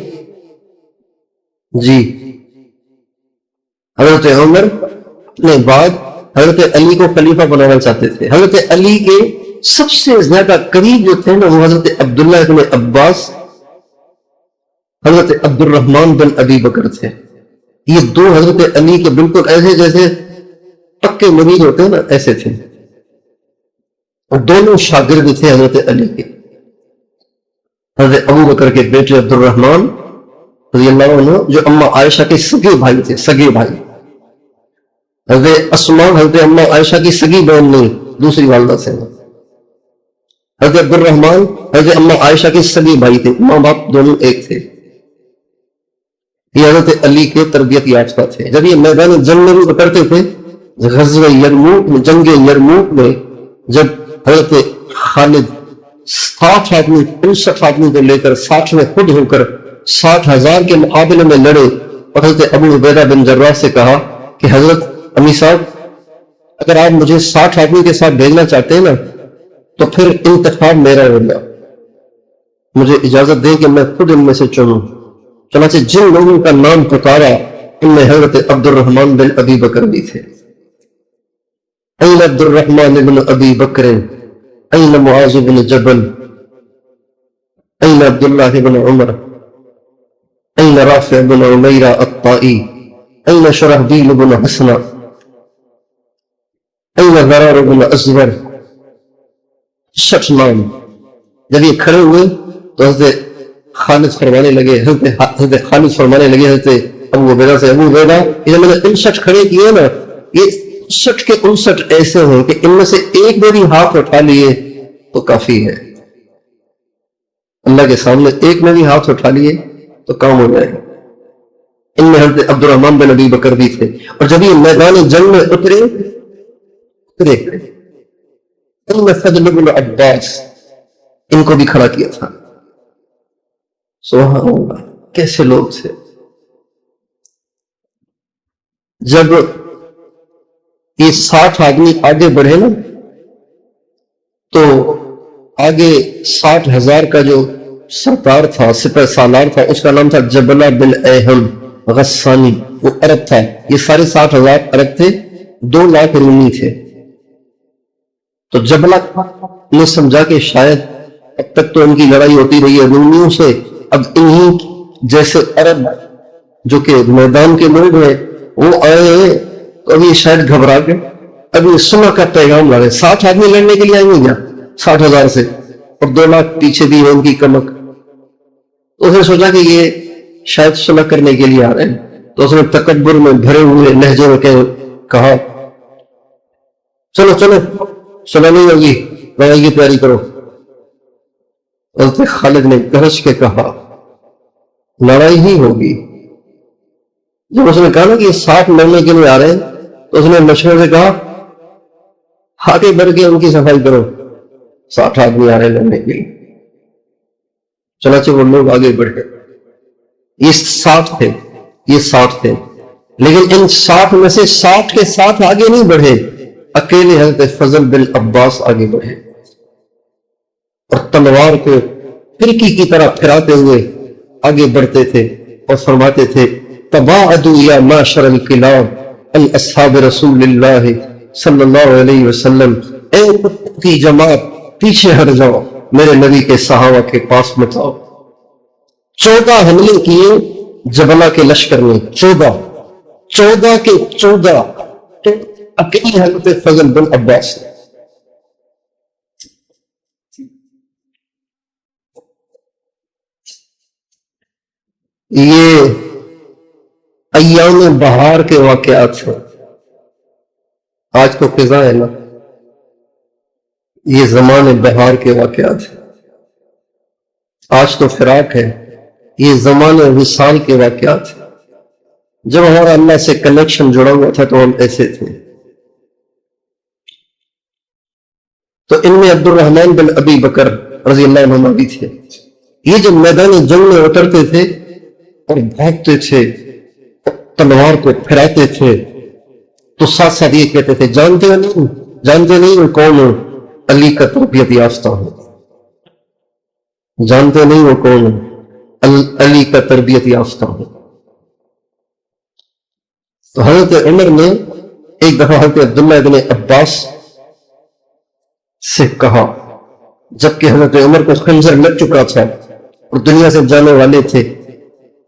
جی، حضرت عمر اپنے بعد حضرت علی کو خلیفہ بنانا چاہتے تھے. حضرت علی کے سب سے زیادہ قریب جو تھے نا، وہ حضرت عبداللہ بن عباس، حضرت عبد الرحمن بن ابی بکر تھے. یہ دو حضرت علی کے بالکل ایسے جیسے پکے مرید ہوتے ہیں نا، ایسے تھے. اور دونوں شاگرد تھے حضرت علی کے. حضرت ابو بکر کے بیٹے عبد الرحمن رضی اللہ عنہ جو اما عائشہ کے سگے بھائی تھے، سگے بھائی. حضرت اسماء حضرت اما عائشہ کی سگی بہن نہیں، دوسری والدہ سے. حضرت عبد الرحمن حضرت اما عائشہ کے سگے بھائی تھے، ماں باپ دونوں ایک تھے. یہ حضرت علی کے تربیت یافتہ تھے. جب یہ میدان جنگ میں بھی اترتے تھے، غزوہ یرموک میں، جنگ یرموک میں، جب حضرت خالد 60 آدمی 65 آدمی کو لے کر 60 میں خود ہو کر 60,000 کے مقابلے میں لڑے اور حضرت ابو عبیدہ بن جراح سے کہا کہ حضرت امی صاحب اگر آپ مجھے 60 آدمی کے ساتھ بھیجنا چاہتے ہیں نا تو پھر انتخاب میرا ہوگا، مجھے اجازت دیں کہ میں خود ان میں سے چنوں. چنانچہ جن لوگوں کا نام پکارا ان میں حضرت عبد الرحمن بن ابی بکر بھی تھے. این عبد الرحمن بن ابی بکر این معاذ بن جبل این عبداللہ بن عمر این رافع بن عمیرہ الطائی این شرحبیل بن حسنہ این ضرار بن ازور. 60 نام. جب یہ کھڑے ہوئے تو حضرت خالد فرمانے لگے حضرت خالد فرمانے لگے حضرت ابو عبیدہ سے ابو عبیدہ یہ میں نے 59 کھڑے کیے نا یہ 60 کے 59 ایسے ہیں کہ ان میں سے ایک میں بھی ہاتھ اٹھا لیے تو کافی ہے. اللہ کے سامنے ایک میں بھی ہاتھ اٹھا لیے تو کام ہو جائے گا. ان میں حضرت عبد الرحمن بن ابی بکر بھی تھے. اور جب یہ میدان جنگ میں اترے ان میں فضل بن عباس ان کو بھی کھڑا کیا تھا. سبحان اللہ کیسے لوگ تھے. جب یہ 60 آدمی آگے بڑھے نا تو آگے 60,000 کا جو سردار تھا سپہ سالار تھا اس کا نام تھا جبلہ بن ایہم غسانی. وہ عرب تھا. یہ سارے 60,000 عرب تھے. 2 لاکھ رومی تھے. تو جبلہ نے سمجھا کہ شاید اب تک تو ان کی لڑائی ہوتی رہی ہے رومیوں سے اب انہی جیسے عرب جو کہ میدان کے لوگ ہیں وہ آئے تو ابھی شاید گھبرا کے ابھی صلح کا پیغام لا رہے. 60 آدمی لڑنے کے لیے آئیں گے کیا 60,000 سے اور 2 لاکھ پیچھے بھی ہے ان کی کمک. تو اس نے سوچا کہ یہ شاید صلح کرنے کے لیے آ رہے ہیں. تو اس نے تکبر میں بھرے ہوئے لہجے میں کہا چلو چلو صلح نہیں ہوگی لڑائی کی تیاری کرو. حضرت خالد نے گرج کے کہا لڑائی ہی ہوگی. جب اس نے کہا نا کہ یہ 60 لڑنے کے لیے آ رہے ہیں تو اس نے مشورے سے کہا آگے بڑھ کے ان کی صفائی کرو. 60 آدمی آ رہے ہیں لڑنے کے لیے. چنانچہ وہ لوگ آگے بڑھے. یہ 60 تھے یہ 60 تھے لیکن ان 60 میں سے 60 کے ساتھ آگے نہیں بڑھے. اکیلے حضرت فضل بن عباس آگے بڑھے اور تلوار کو پھرکی کی طرح پھراتے ہوئے آگے بڑھتے تھے اور فرماتے تھے تباعدوا یا معشر الکلاب عن اصحاب رسول اللہ صلی اللہ علیہ وسلم. اے کتوں کی جماعت پیچھے ہٹ جاؤ میرے نبی کے صحابہ کے پاس مت آؤ. 14 حملے کیے جبلہ کے لشکر نے. 14 کے 14 اکیلی حضرت فضل بن عباس. یہ ایام بہار کے واقعات ہیں. آج تو خزاں ہے نا یہ زمان بہار کے واقعات ہیں. آج تو فراق ہے یہ زمان وصال کے واقعات ہیں. جب ہمارا اللہ سے کنیکشن جڑا ہوا تھا تو ہم ایسے تھے. تو ان میں عبد الرحمن بن ابی بکر رضی اللہ عنہ بھی تھے. یہ جب میدان جنگ میں اترتے تھے اور بھاگتے تھے تلوار کو پھراتے تھے تو ساتھ ساتھ یہ کہتے تھے جانتے نہیں وہ کون ہو علی کا تربیت یافتہ ہو. جانتے نہیں وہ کون ہو علی کا تربیت یافتہ ہو. تو حضرت عمر نے ایک دفعہ حضرت عبداللہ ابن عباس سے کہا جبکہ حضرت عمر کو خنجر لگ چکا تھا اور دنیا سے جانے والے تھے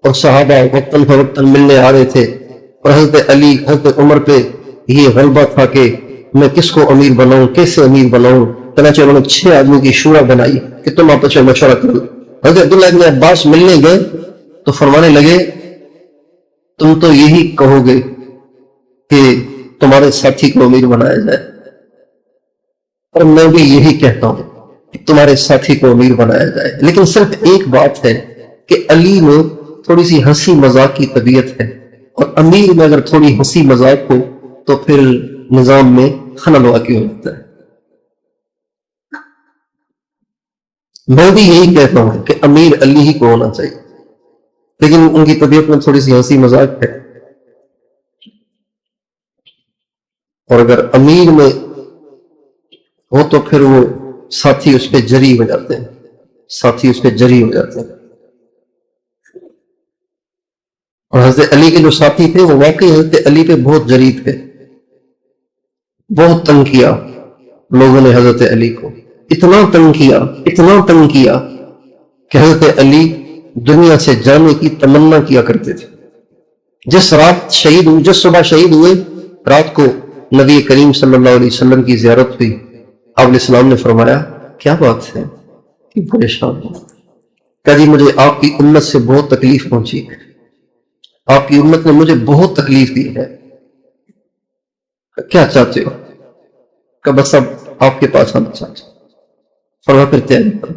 اور صحابہ وقتاً فوقتاً ملنے آ رہے تھے اور حضرت علی حضرت عمر پہ یہ غلبہ تھا کہ میں کس کو امیر بناؤں کیسے امیر بناؤں. چنانچہ انہوں نے 6 آدمی کی شورا بنائی کہ تم آپس میں مشورہ کرو. حضرت عبداللہ ابن عباس ملنے گئے تو فرمانے لگے تم تو یہی کہو گے کہ تمہارے ساتھی کو امیر بنایا جائے اور میں بھی یہی کہتا ہوں کہ تمہارے ساتھی کو امیر بنایا جائے. لیکن صرف ایک بات ہے کہ علی میں تھوڑی سی ہنسی مذاق کی طبیعت ہے اور امیر میں اگر تھوڑی ہنسی مذاق ہو تو پھر نظام میں خلل واقع ہو جاتا ہے. میں بھی یہی کہتا ہوں کہ امیر علی ہی کو ہونا چاہیے لیکن ان کی طبیعت میں تھوڑی سی ہنسی مذاق ہے اور اگر امیر میں ہو تو پھر وہ ساتھی اس پہ جری ہو جاتے ہیں. اور حضرت علی کے جو ساتھی تھے وہ واقعی حضرت علی پہ بہت جری تھے، بہت تنگ کیا لوگوں نے حضرت علی کو، اتنا تنگ کیا، اتنا تنگ کیا کہ حضرت علی دنیا سے جانے کی تمنا کیا کرتے تھے۔ جس رات شہید ہوئے، جس صبح شہید ہوئے، رات کو نبی کریم صلی اللہ علیہ وسلم کی زیارت ہوئی۔ آپ علیہ السلام نے فرمایا کیا بات ہے کہ پریشان ہو؟ کہ جی مجھے آپ کی امت سے بہت تکلیف پہنچی ہے، آپ کی امت نے مجھے بہت تکلیف دی ہے، کیا چاہتے ہو؟ کہ بس اب آپ کے پاس آنا چاہتے ہو۔ فرما پھر تیاری کرو۔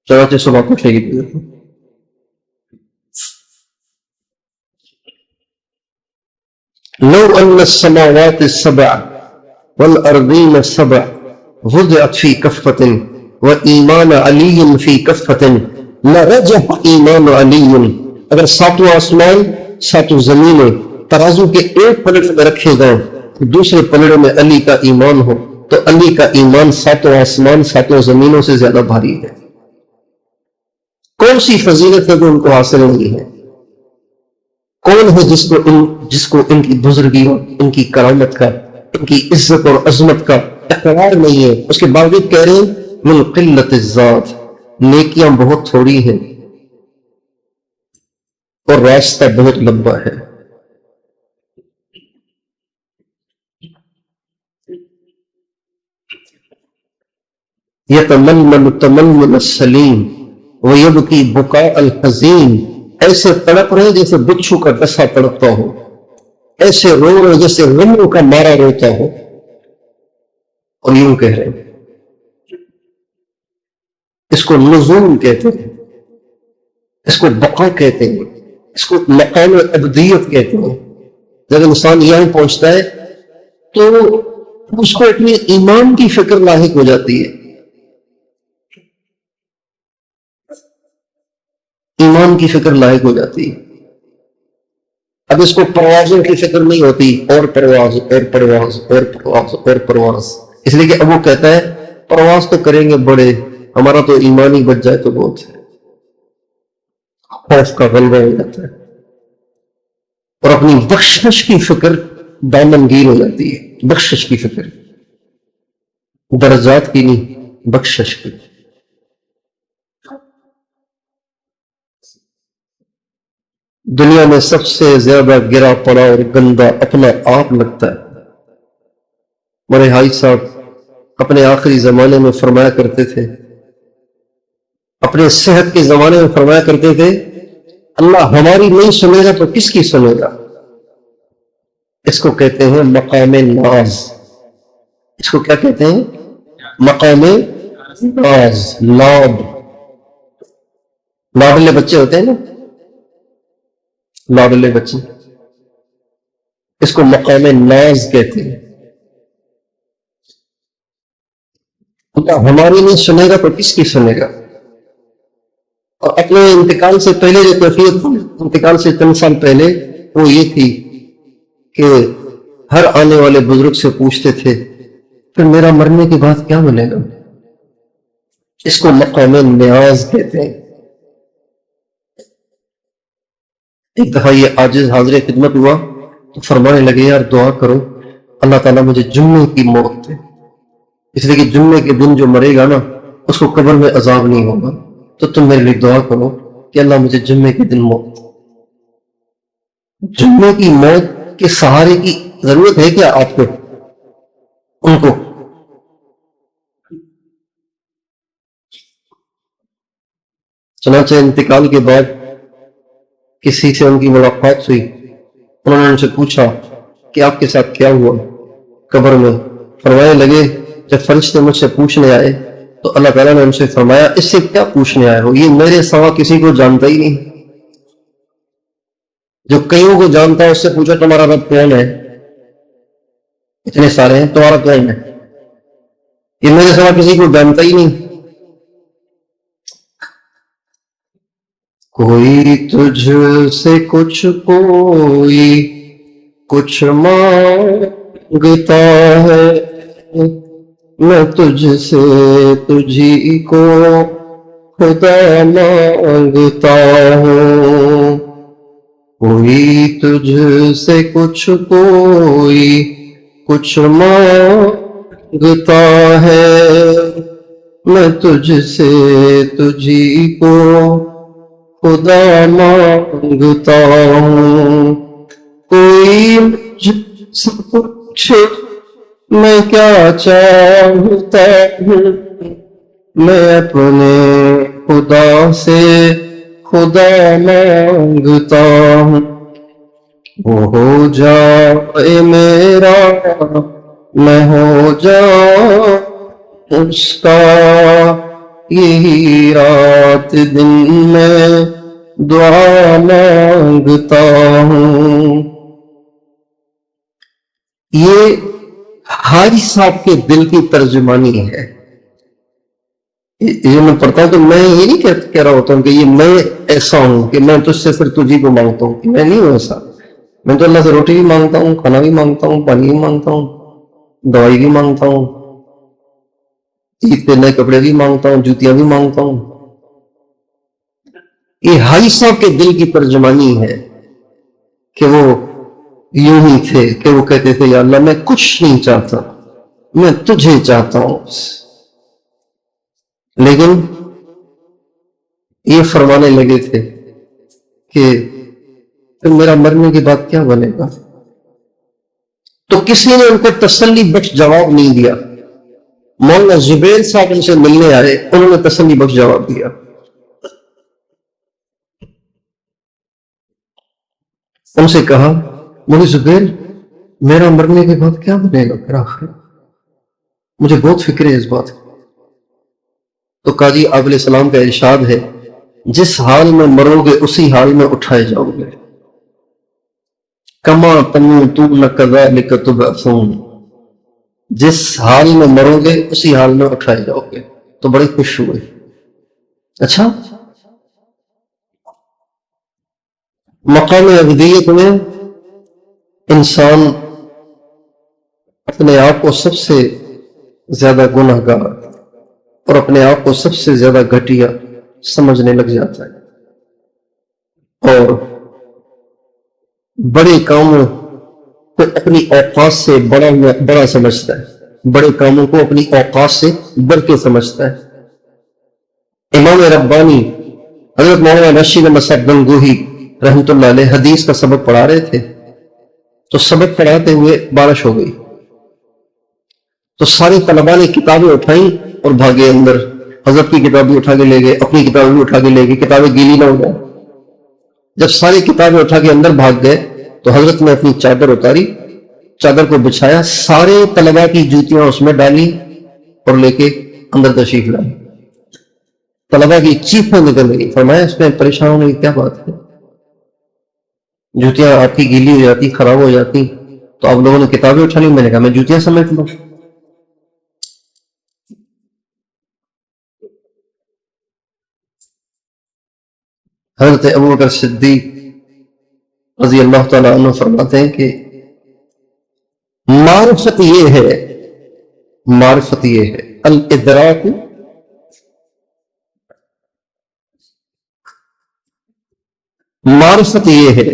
چنانچہ صبح کو شہید ہوئے۔ لو ان السماوات السبع والارضین السبع وضعت فی کفۃ وایمان علی فی کفۃ لرجح ایمان علی، اگر ساتوں آسمان ساتوں زمینیں ترازو کے ایک پلڑے میں رکھے گئے، دوسرے پلڑے میں علی کا ایمان ہو، تو علی کا ایمان ساتوں آسمان ساتوں زمینوں سے زیادہ بھاری ہے۔ کون سی فضیلت ہے جو ان کو حاصل نہیں ہے؟ کون ہے جس کو ان کی بزرگی اور ان کی کرامت کا، ان کی عزت اور عظمت کا اقرار نہیں ہے؟ اس کے باوجود کہہ رہے ہیں من قلت الذات، نیکیاں بہت تھوڑی ہیں اور راستہ بہت لمبا ہے۔ یتململ تململ السلیم ویبکی بکاء الحزین، ایسے تڑپ رہے جیسے بچھو کا ڈسا تڑپتا ہو، ایسے رو رہے جیسے غموں کا مارا روتا ہو، اور یوں کہہ رہے ہیں۔ اس کو نزول کہتے ہیں، اس کو بقا کہتے ہیں، اس کو مقام ابدیت کہتے ہیں۔ جب انسان یہاں پہنچتا ہے تو اس کو اپنے ایمان کی فکر لاحق ہو جاتی ہے، ایمان کی فکر لاحق ہو جاتی ہے۔ اب اس کو پروازوں کی فکر نہیں ہوتی، اور پرواز اور پرواز اور پرواز اور پرواز، اس لیے کہ اب وہ کہتا ہے پرواز تو کریں گے بڑے، ہمارا تو ایمان ہی بچ جائے تو بہت ہے۔ خوف کا غلبہ ہو جاتا ہے اور اپنی بخشش کی فکر دامنگیر ہو جاتی ہے۔ بخشش کی فکر، درجات کی نہیں، بخشش کی۔ دنیا میں سب سے زیادہ گرا پڑا اور گندا اپنا آپ لگتا ہے۔ میرے بھائی صاحب اپنے آخری زمانے میں فرمایا کرتے تھے، اپنے صحت کے زمانے میں فرمایا کرتے تھے اللہ ہماری نہیں سنے گا تو کس کی سنے گا؟ اس کو کہتے ہیں مقام ناز۔ اس کو کیا کہتے ہیں؟ مقام ناز، لاڈ۔ لاڈلے بچے ہوتے ہیں نا، لاڈلے بچے، اس کو مقام ناز کہتے ہیں۔ اللہ ہماری نہیں سنے گا تو کس کی سنے گا؟ اور اپنے انتقال سے پہلے جو کیفیت، انتقال سے چند سال پہلے، وہ یہ تھی کہ ہر آنے والے بزرگ سے پوچھتے تھے پھر میرا مرنے کے بعد کیا بنے گا؟ اس کو مقام نیاز کہتے ہیں۔ ایک دفعہ یہ عاجز حاضر خدمت ہوا تو فرمانے لگے یار دعا کرو اللہ تعالیٰ مجھے جمعے کی موت دے، اس لیے کہ جمعے کے دن جو مرے گا نا اس کو قبر میں عذاب نہیں ہوگا، تو تم میرے لیے دعا کرو کہ اللہ مجھے جمعے کے دن موت دے۔ جمعے کی موت کے سہارے کی ضرورت ہے کیا آپ کو؟ ان کو چنانچہ انتقال کے بعد کسی سے ان کی ملاقات ہوئی، انہوں نے ان سے پوچھا کہ آپ کے ساتھ کیا ہوا قبر میں؟ فرمانے لگے جب فرشتے مجھ سے پوچھنے آئے تو اللہ تعالیٰ نے ان سے فرمایا اس سے کیا پوچھنے آئے ہو، یہ میرے سوا کسی کو جانتا ہی نہیں، جو کئیوں کو جانتا ہے اس سے پوچھا تمہارا رب کون ہے، اتنے سارے ہیں تمہارا کون ہے، یہ میرے سوا کسی کو جانتا ہی نہیں۔ کوئی تجھ سے کوئی کچھ مانگتا ہے، میں تجھ سے تجھی کو خدا مانگتا ہوں، کوئی تجھ سے کچھ کوئی کچھ مانگتا ہے، میں تجھ سے تجھی کو خدا مانگتا ہوں. کوئی مجھ سے پوچھے میں کیا چاہتا ہوں، میں اپنے خدا سے خدا مانگتا ہوں. وہ ہو جائے میرا میں ہو جاؤں اس کا، یہی رات دن میں دعا مانگتا ہوں. یہ حاجی صاحب کے دل کی ترجمانی ہے. یہ میں پڑھتا ہوں تو میں یہ نہیں کہہ رہا ہوتا ہوں کہ یہ میں ایسا ہوں کہ میں تجھ سے صرف تجھی کو مانگتا ہوں. میں نہیں ہوں ایسا. میں تو اللہ سے روٹی بھی مانگتا ہوں، کھانا بھی مانگتا ہوں، پانی بھی مانگتا ہوں، دوائی بھی مانگتا ہوں، عید کے نئے کپڑے بھی مانگتا ہوں، جوتیاں بھی مانگتا ہوں. یہ حاجی صاحب کے دل کی ترجمانی ہے کہ وہ یوں ہی تھے کہ وہ کہتے تھے یا اللہ میں کچھ نہیں چاہتا، میں تجھے چاہتا ہوں. لیکن یہ فرمانے لگے تھے کہ پھر میرا مرنے کے بعد کیا بنے گا؟ تو کسی نے ان کو تسلی بخش جواب نہیں دیا. مولانا زبیر صاحب ان سے ملنے آئے، انہوں نے تسلی بخش جواب دیا. ان سے کہا مولوی زبیر میرا مرنے کے بعد کیا بنے گا پھر آخر؟ مجھے بہت فکر ہے اس بات کی. تو قاضی آپ علیہ السلام کا ارشاد ہے جس حال میں مرو گے اسی حال میں اٹھائے جاؤ گے. کما تموتون کذالک تبعثون، جس حال میں مرو گے اسی حال میں اٹھائے جاؤ گے. تو بڑی خوش ہوئے. اچھا مقام ابدیت میں انسان اپنے آپ کو سب سے زیادہ گناہ گار اور اپنے آپ کو سب سے زیادہ گھٹیا سمجھنے لگ جاتا ہے اور بڑے کاموں کو اپنی اوقات سے بڑا سمجھتا ہے، بڑے کاموں کو اپنی اوقات سے بڑھ کے سمجھتا ہے. امام ربانی حضرت مولانا رشید احمد صاحب گنگوہی رحمۃ اللہ علیہ حدیث کا سبق پڑھا رہے تھے تو سبق پڑھاتے ہوئے بارش ہو گئی تو ساری طلباء نے کتابیں اٹھائیں اور بھاگے اندر. حضرت کی کتابیں اٹھا کے لے گئے، اپنی کتابیں بھی اٹھا کے لے گئے، کتابیں گیلی نہ ہو جائیں. جب ساری کتابیں اٹھا کے اندر بھاگ گئے تو حضرت نے اپنی چادر اتاری، چادر کو بچھایا، سارے طلباء کی جوتیاں اس میں ڈالی اور لے کے اندر تشریف لائی. طلباء کی چیخیں نکل گئی. فرمایا اس میں پریشان ہونے کی کیا بات ہے؟ جوتیاں آپ کی گیلی ہو جاتی، خراب ہو جاتی تو آپ لوگوں نے کتابیں اٹھا لی. میں نے کہا میں جوتیاں سمیٹ لوں. حضرت ابوبکر صدیق رضی اللہ تعالیٰ عنہ فرماتے ہیں کہ معرفت یہ ہے الادراک معرفت یہ ہے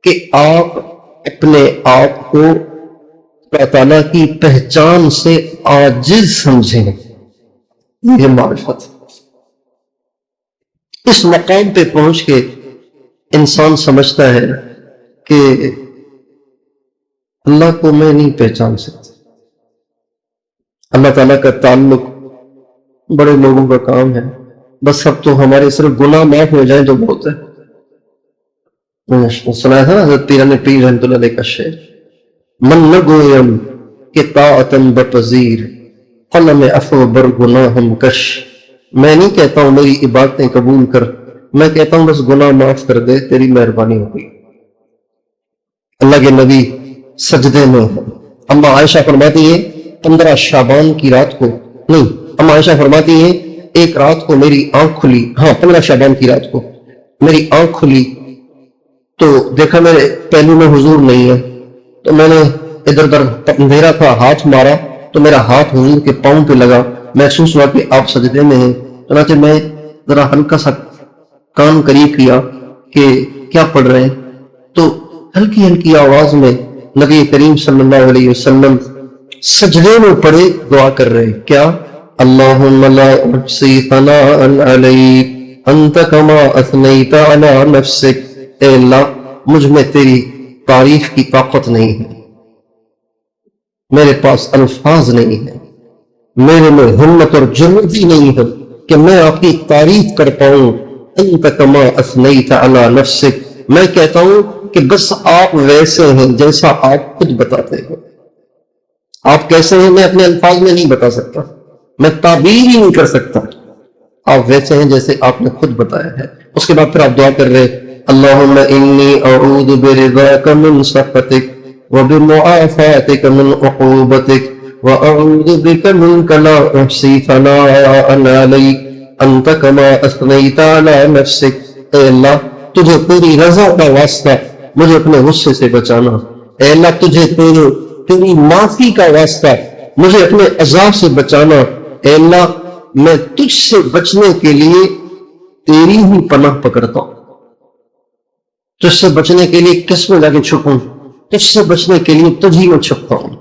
کہ آپ اپنے آپ کو اللہ تعالیٰ کی پہچان سے عاجز سمجھیں. یہ معرفت. اس مقام پہ پہنچ کے انسان سمجھتا ہے کہ اللہ کو میں نہیں پہچان سکتا. اللہ تعالیٰ کا تعلق بڑے لوگوں کا کام ہے، بس اب تو ہمارے صرف گناہ معاف ہو جائیں تو بہت ہے. سنایا تھا نا حضرت پیران پیر رحمۃ اللہ علیہ کا شعر، من نہ گویم کہ طاعتن بپذیر قلم عفو بر گناہم کش. میں نہیں کہتا ہوں میری عبادتیں قبول کر، میں کہتا ہوں بس گناہ معاف کر دے، تیری مہربانی ہوگی. اللہ کے نبی سجدے میں ہیں. اما عائشہ فرماتی ہے 15 شعبان کی رات کو نہیں، اما عائشہ فرماتی ہے ایک رات کو میری آنکھ کھلی، 15 شعبان کی رات کو میری آنکھ کھلی تو دیکھا میرے پہلو میں حضور نہیں ہے، تو میں نے ادھر ادھر اندھیرا تھا، ہاتھ مارا تو میرا ہاتھ حضور کے پاؤں پہ لگا، محسوس ہوا کہ آپ سجدے میں ہیں. چنانچہ میں ذرا ہلکا سا کان قریب کیا کہ کیا پڑھ رہے ہیں؟ تو ہلکی ہلکی آواز میں نبی کریم صلی اللہ علیہ وسلم سجدے میں پڑے دعا کر رہے ہیں. کیا؟ اللہم لا احصی ثناء علیک انت کما اثنیت علی نفسک. اے اللہ مجھ میں تیری تعریف کی طاقت نہیں ہے، میرے پاس الفاظ نہیں ہے، میرے میں ہمت اور جرأت ہی نہیں ہے کہ میں آپ کی تعریف کر پاؤں. انت کما اثنیت علی نفسک، میں کہتا ہوں کہ بس آپ ویسے ہیں جیسا آپ خود بتاتے ہیں. آپ کیسے ہیں میں اپنے الفاظ میں نہیں بتا سکتا، میں تعبیر ہی نہیں کر سکتا. آپ ویسے ہیں جیسے آپ نے خود بتایا ہے. اس کے بعد پھر آپ دعا کر رہے اللہم انی اعوذ برضاک من سخطک وبمعافاتک من عقوبتک واعوذ بک منک لا احصی ثناء علیک انت کما اثنیت علی نفسک. اے اللہ تجھے تیری رضا کا واسطہ مجھے اپنے غصے سے بچانا. اے اللہ تجھے تیری معافی کا واسطہ مجھے اپنے عذاب سے بچانا. اے اللہ میں تجھ سے بچنے کے لیے تیری ہی پناہ پکڑتا ہوں. تجھ سے بچنے کے لیے کس میں جا کے چھپوں؟ تجھ سے بچنے کے لیے تجھی میں چھپتا ہوں.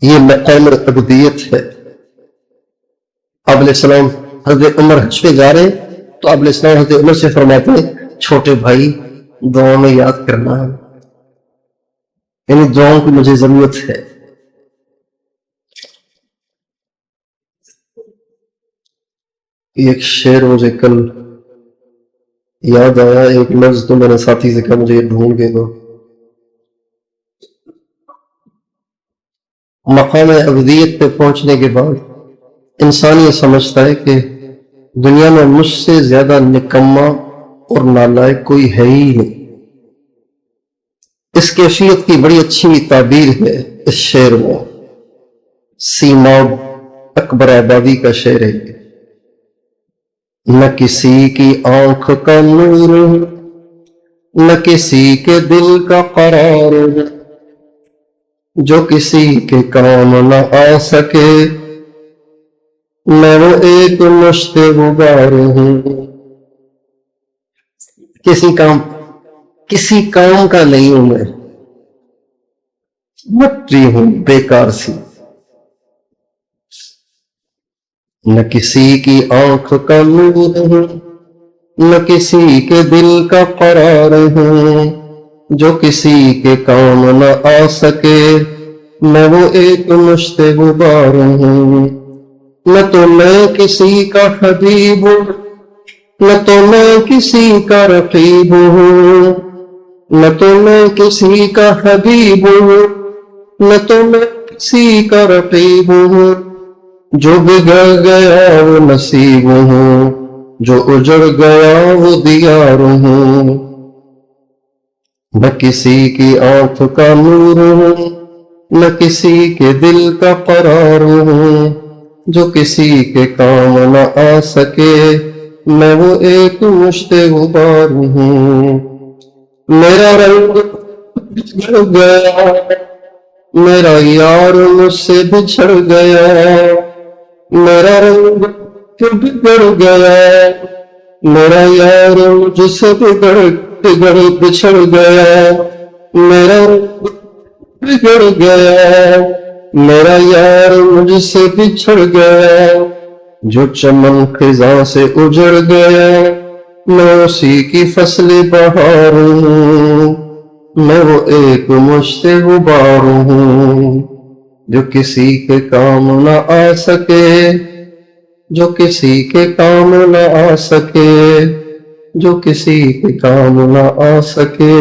یہ مقام عبودیت ہے. آپ علیہ السلام حضرت عمر حج پہ جا رہے ہیں تو آپ علیہ السلام حضرت عمر سے فرماتے ہیں چھوٹے بھائی دعاؤں میں یاد کرنا ہے، یعنی دعاؤں کی مجھے ضرورت ہے. ایک شعر مجھے کل یاد آیا، ایک لفظ تو میں نے ساتھی سے کہا مجھے یہ ڈھونڈ کے دو. مقام عبودیت پہ پہنچنے کے بعد انسان یہ سمجھتا ہے کہ دنیا میں مجھ سے زیادہ نکما اور نالائق کوئی ہے ہی نہیں. اس کیفیت کی بڑی اچھی تعبیر ہے اس شعر میں. سیماب اکبر آبادی کا شعر ہے. نہ کسی کی آنکھ کا نور نہ کسی کے دل کا قرار، جو کسی کے کام نہ آ سکے میں وہ ایک مشت غبار ہوں. کسی کام کا نہیں ہوں، میں مٹی ہوں بیکار سی. نہ کسی کی آنکھ کا نور ہوں نہ کسی کے دل کا قرار ہوں، جو کسی کے کام نہ آ سکے میں وہ ایک مشت غبار ہوں. نہ تو میں کسی کا حبیب ہوں نہ تو میں کسی کا رقیب ہوں، نہ تو میں کسی کا حبیب ہوں نہ تو میں کسی کا رقیب ہوں. جو بگڑ گیا وہ نصیب ہوں، جو اجڑ گیا وہ دیار ہوں. نہ کسی کی آنکھ کا نور ہوں نہ کسی کے دل کا قرار ہوں، جو کسی کے کام نہ آ سکے میں وہ ایک مشت غبار ہوں. میرا رنگ بچھڑ گیا میرا یار مجھ سے بچھڑ گیا، میرا رنگ بگڑ گیا میرا یار مجھ سے بچھڑ گیا، میرا رنگ بگڑ گیا میرا یار مجھ سے بچھڑ گیا. جو چمن خزاں سے اجڑ گیا میں اسی کی فصل بہار ہوں، میں وہ ایک مشت غبار ہوں. جو کسی کے کام نہ آ سکے جو کسی کے کام نہ آ سکے جو کسی کے کام نہ آ سکے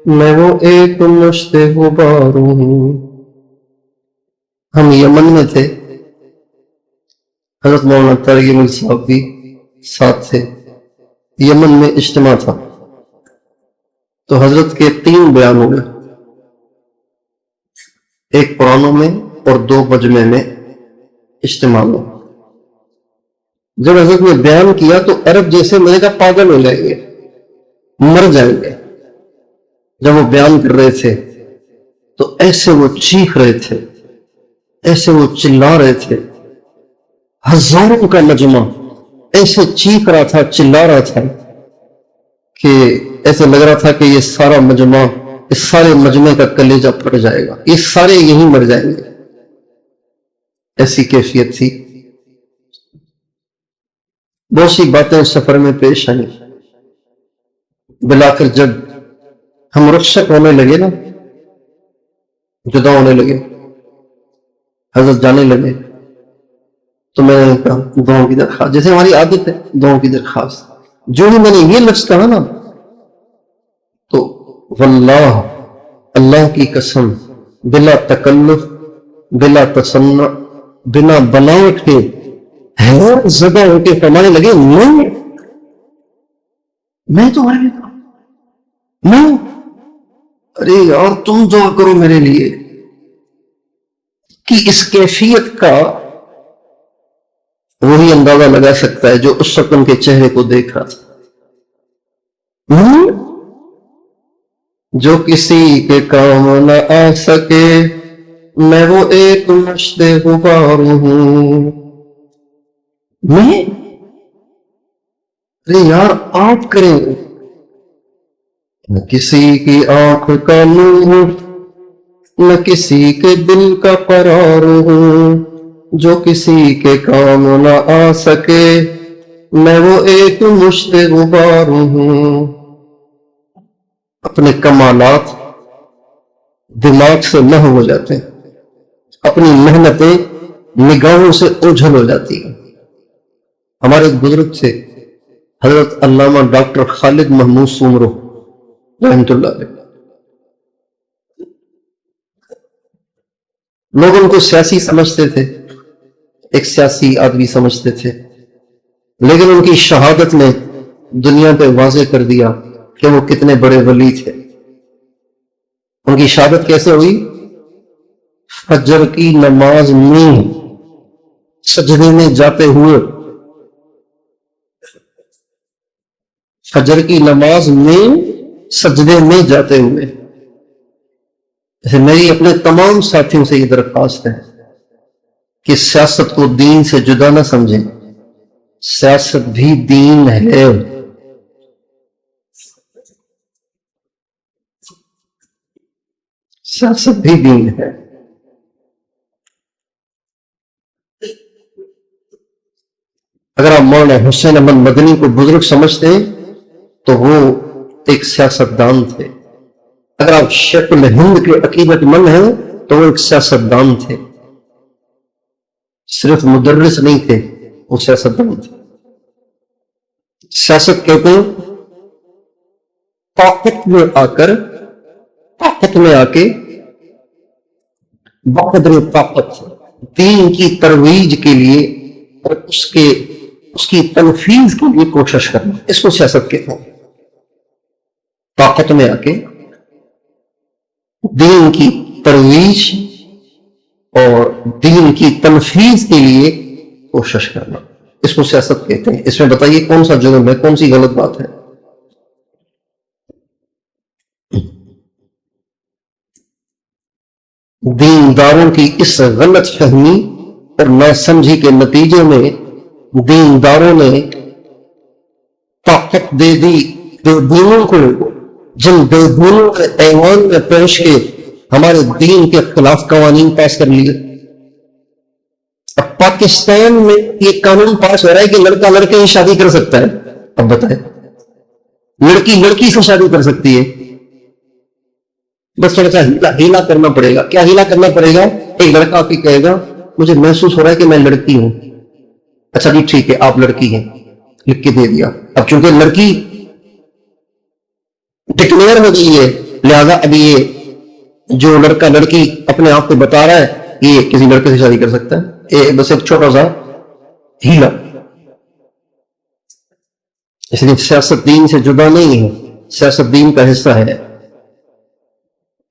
میں وہ ایک مشت غبار ہوں. ہم یمن میں تھے، حضرت مولانا ترغیب مل صاحب بھی ساتھ تھے. یمن میں اجتماع تھا تو حضرت کے 3 بیان ہوئے، ایک پرانوں میں اور 2 مجمع میں اجتماع میں. جب حضرت نے بیان کیا تو عرب جیسے میں نے کہا پاگل ہو جائیں گے، مر جائیں گے. جب وہ بیان کر رہے تھے تو ایسے وہ چیخ رہے تھے، ایسے وہ چلا رہے تھے. ہزاروں کا مجمع ایسے چیخ رہا تھا، چلا رہا تھا. کہ ایسے لگ رہا تھا کہ یہ سارا مجمع، اس سارے مجمع کا کلیجہ پھٹ جائے گا، یہ سارے یہیں مر جائیں گے، ایسی کیفیت تھی۔ بہت سی باتیں سفر میں پیش آئیں، بلا کر جب ہم رخصت ہونے لگے نا، جدا ہونے لگے، حضرت جانے لگے، تو میں نے کہا دعاؤں کی درخواست، جیسے ہماری عادت ہے دعاؤں کی درخواست، جو ہی میں نے یہ لفظ کہا نا تو واللہ، اللہ کی قسم، بلا تکلف، بلا تصنع، بنا بناوٹ کے حیرت زدہ ہو کے فرمانے لگے میں تمہارے لیے میں، ارے یار تم دعا کرو میرے لیے، کہ اس کیفیت کا وہی اندازہ لگا سکتا ہے جو اس وقت ان کے چہرے کو دیکھ رہا تھا۔ جو کسی کے کام نہ آ سکے میں وہ ایک مشت غبار ہوں، میں، ارے یار آپ کریں، نہ کسی کی آنکھ کا نور، نہ کسی کے دل کا قرار ہوں، جو کسی کے کام نہ آ سکے میں وہ ایک مشت غبار ہوں۔ اپنے کمالات دماغ سے محو ہو جاتے ہیں، اپنی محنتیں نگاہوں سے اوجھل ہو جاتی ہیں۔ ہمارے ایک بزرگ تھے حضرت علامہ ڈاکٹر خالد محمود سومرو رحمۃ اللہ علیہ، لوگ ان کو سیاسی سمجھتے تھے، ایک سیاسی آدمی سمجھتے تھے، لیکن ان کی شہادت نے دنیا پہ واضح کر دیا کہ وہ کتنے بڑے ولی تھے۔ ان کی شہادت کیسے ہوئی؟ فجر کی نماز میں سجدے میں جاتے ہوئے، فجر کی نماز میں سجدے میں جاتے ہوئے۔ میری اپنے تمام ساتھیوں سے یہ درخواست ہے کہ سیاست کو دین سے جدا نہ سمجھیں، سیاست بھی دین ہے۔ سیاست بھی دین ہے۔ اگر آپ مولانا حسین احمد مدنی کو بزرگ سمجھتے ہیں تو وہ ایک سیاستدان تھے، اگر آپ شیخ الہند کے عقیدت مند ہیں تو وہ ایک سیاستدان تھے، صرف مدرس نہیں تھے، وہ سیاستدان تھے۔ سیاست کہتے ہیں طاقت میں آ کے بقدر طاقت دین کی ترویج کے لیے اور اس کی تنفیذ کے لیے کوشش کرنا، اس کو سیاست کہتے ہیں۔ طاقت میں آ کے دین کی ترویج اور دین کی تنفیذ کے لیے کوشش کرنا، اس کو سیاست کہتے ہیں۔ اس میں بتائیے کون سا جرم ہے، کون سی غلط بات ہے؟ دینداروں کی اس غلط فہمی اور ناسمجھی کے نتیجے میں دینداروں نے طاقت دے دی بے دینوں کو، جن بے دینوں کے ایوان میں پیش کے ہمارے دین کے خلاف قوانین پاس کر لیے۔ اب پاکستان میں یہ قانون پاس ہو رہا ہے کہ لڑکا لڑکے ہی شادی کر سکتا ہے۔ اب بتائیں، لڑکی لڑکی سے شادی کر سکتی ہے، بس تھوڑا سا ہیلا کرنا پڑے گا۔ کیا ہیلا کرنا پڑے گا؟ ایک لڑکا آپ کی کہے گا مجھے محسوس ہو رہا ہے کہ میں لڑکی ہوں، اچھا جی ٹھیک ہے آپ لڑکی ہیں، لکھ کے دے دیا۔ اب چونکہ لڑکی ڈکلیئر ہو گئی ہے، لہذا ابھی یہ جو لڑکا لڑکی اپنے آپ کو بتا رہا ہے یہ کسی لڑکے سے شادی کر سکتا ہے، یہ بس ایک چھوٹا سا ہیلا۔ اس لیے سیاست دین سے جدا نہیں ہے، سیاست دین کا حصہ ہے۔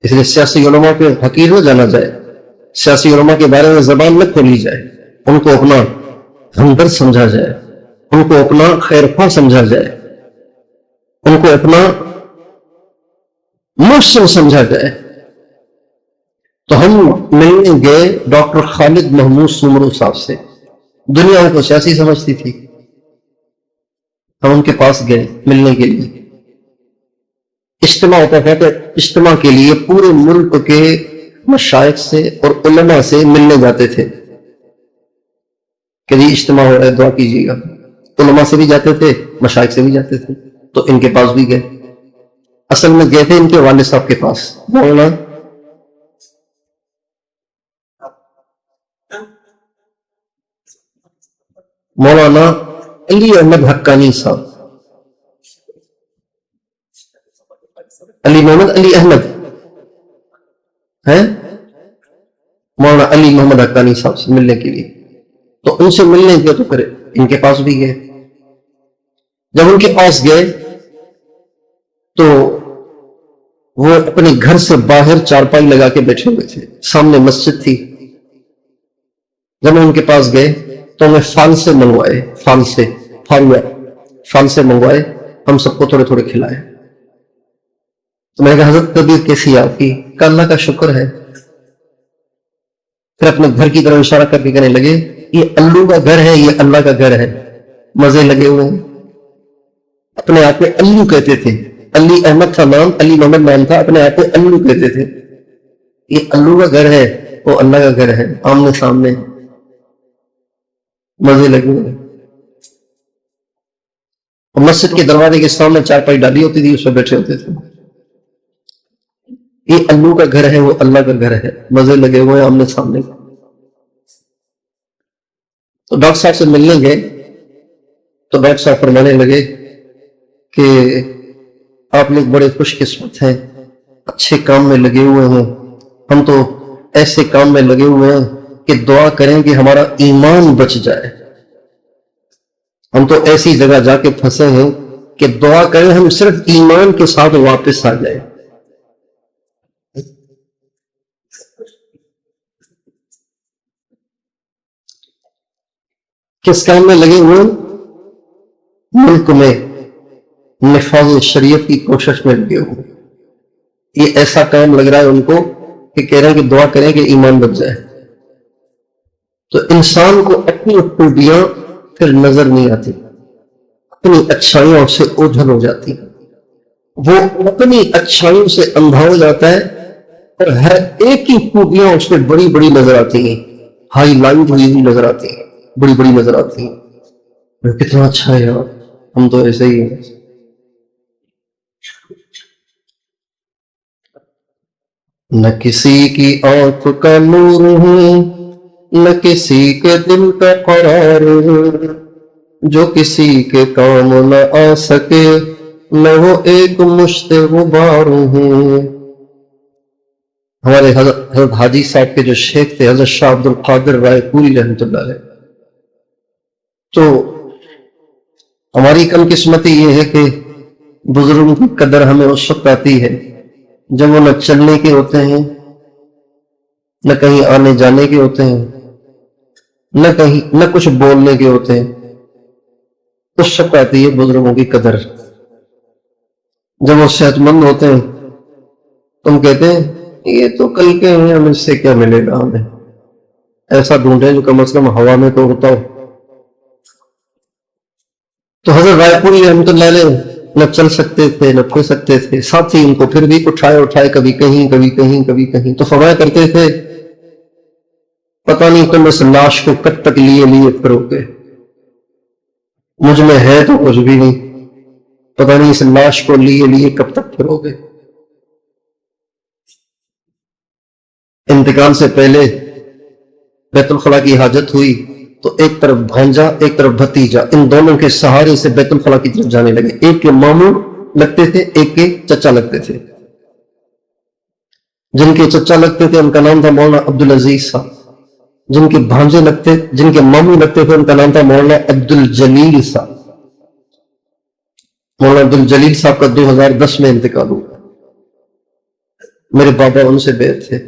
اس لیے سیاسی علماء پہ حقیر نہ جانا جائے، سیاسی علماء کے بارے میں زبان نہ کھولی جائے، ان کو اپنا ہمدرد سمجھا جائے، ان کو اپنا خیر خواہ سمجھا جائے، ان کو اپنا محسن سمجھا جائے۔ تو ہم ملنے گئے ڈاکٹر خالد محمود سومرو صاحب سے، دنیا ان کو سیاسی سمجھتی تھی، ہم ان کے پاس گئے ملنے کے لیے۔ اجتماع ہوتا تھا تو اجتماع کے لیے پورے ملک کے مشائخ سے اور علماء سے ملنے جاتے تھے کہ جی اجتماع ہو رہا ہے، دعا کیجیے گا. علماء سے بھی جاتے تھے، مشائخ سے بھی جاتے تھے. تو ان کے پاس بھی گئے. اصل میں گئے تھے ان کے والد صاحب کے پاس، مولانا علی احمد حقانی صاحب، علی محمد علی احمد ہے، مولانا علی محمد حقانی صاحب سے ملنے کے لیے. تو ان سے ملنے گئے تو پھر ان کے پاس بھی گئے. جب ان کے پاس گئے تو وہ اپنے گھر سے باہر چارپائی لگا کے بیٹھے ہوئے تھے، سامنے مسجد تھی. جب ان کے پاس گئے تو ہمیں فالسے منگوائے، فالسے منگوائے، ہم سب کو تھوڑے تھوڑے کھلائے. تو میں نے کہا حضرت طبیعت کیسی ہے آپ کی؟ کہ اللہ کا شکر ہے. پھر اپنے گھر کی طرف اشارہ کر کے کہنے لگے یہ الو کا گھر ہے، یہ اللہ کا گھر ہے. مزے لگے ہوئے ہیں. اپنے آپ کو الو کہتے تھے، علی احمد تھا نام، علی محمد نام تھا، اپنے آپ کو الو کہتے تھے. یہ الو کا گھر ہے، وہ اللہ کا گھر ہے، آمنے سامنے. مزے لگے ہوئے. مسجد کے دروازے کے سامنے چارپائی ڈالی ہوتی تھی، اس پہ بیٹھے ہوتے تھے. یہ الو کا گھر ہے، وہ اللہ کا گھر ہے، مزے لگے ہوئے آمنے سامنے. تو ڈاکٹر صاحب سے ملنے گئے تو ڈاکٹر صاحب فرمانے لگے کہ آپ لوگ بڑے خوش قسمت ہیں، اچھے کام میں لگے ہوئے ہیں. ہم تو ایسے کام میں لگے ہوئے ہیں کہ دعا کریں کہ ہمارا ایمان بچ جائے. ہم تو ایسی جگہ جا کے پھنسے ہیں کہ دعا کریں ہم صرف ایمان کے ساتھ واپس آ جائیں. کس کام میں لگے ہوئے؟ ملک میں نفاذ شریعت کی کوشش میں لگے ہوئے. یہ ایسا کام لگ رہا ہے ان کو کہ کہہ رہے ہیں کہ دعا کریں کہ ایمان بچ جائے. تو انسان کو اپنی خوبیاں پھر نظر نہیں آتی، اپنی اچھائیوں سے اوجھل ہو جاتی. وہ اپنی اچھائیوں سے اندھا ہو جاتا ہے اور ہر ایک کی خوبیاں اس پہ بڑی بڑی نظر آتی ہیں، ہائی لائٹ ہوئی ہوئی نظر آتی ہیں، بڑی بڑی نظر آتی ہیں. کتنا اچھا ہے یار، ہم تو ایسے ہی ہیں. نہ کسی کی آنکھ کا نور ہوں، نہ کسی کے دل کا قرار ہوں، جو کسی کے کام نہ آ سکے، نہ وہ ایک مشت غبار ہوں. ہمارے حضرت حاجی صاحب کے جو شیخ تھے حضرت شاہ عبد القادر رائے پوری رحمۃ اللہ علیہ، تو ہماری کم قسمتی یہ ہے کہ بزرگوں کی قدر ہمیں اس وقت آتی ہے جب وہ نہ چلنے کے ہوتے ہیں، نہ کہیں آنے جانے کے ہوتے ہیں، نہ کچھ بولنے کے ہوتے ہیں. اس وقت آتی ہے بزرگوں کی قدر. جب وہ صحت مند ہوتے ہیں تم کہتے ہیں یہ تو کل کے ہیں، ہم اس سے کیا ملے گا، ہمیں ایسا ڈھونڈے جو کم از کم ہوا میں تو ہوتا ہو. تو حضرت رائے پوری رحمۃ اللہ علیہ نہ چل سکتے تھے نہ پھر سکتے تھے، ساتھ ہی ان کو پھر بھی اٹھائے کبھی کہیں کبھی کہیں کبھی کہیں. تو فرمایا کرتے تھے پتہ نہیں تم اس لاش کو کب تک لیے پھرو گے، مجھ میں ہے تو کچھ بھی نہیں، پتہ نہیں اس لاش کو لیے کب تک پھرو گے. انتقال سے پہلے بیت الخلاء کی حاجت ہوئی تو ایک طرف بھانجا ایک طرف بھتیجا، ان دونوں کے سہارے سے بیت الخلاء کی طرف جانے لگے. ایک کے ماموں لگتے تھے، ایک کے چچا لگتے تھے. جن کے چچا لگتے تھے ان کا نام تھا مولانا عبدالعزیز صاحب، جن کے ماموں لگتے تھے ان کا نام تھا مولانا عبدالجلیل صاحب. مولانا عبدالجلیل صاحب کا 2010 میں انتقال ہوا. میرے بابا ان سے بیعت تھے،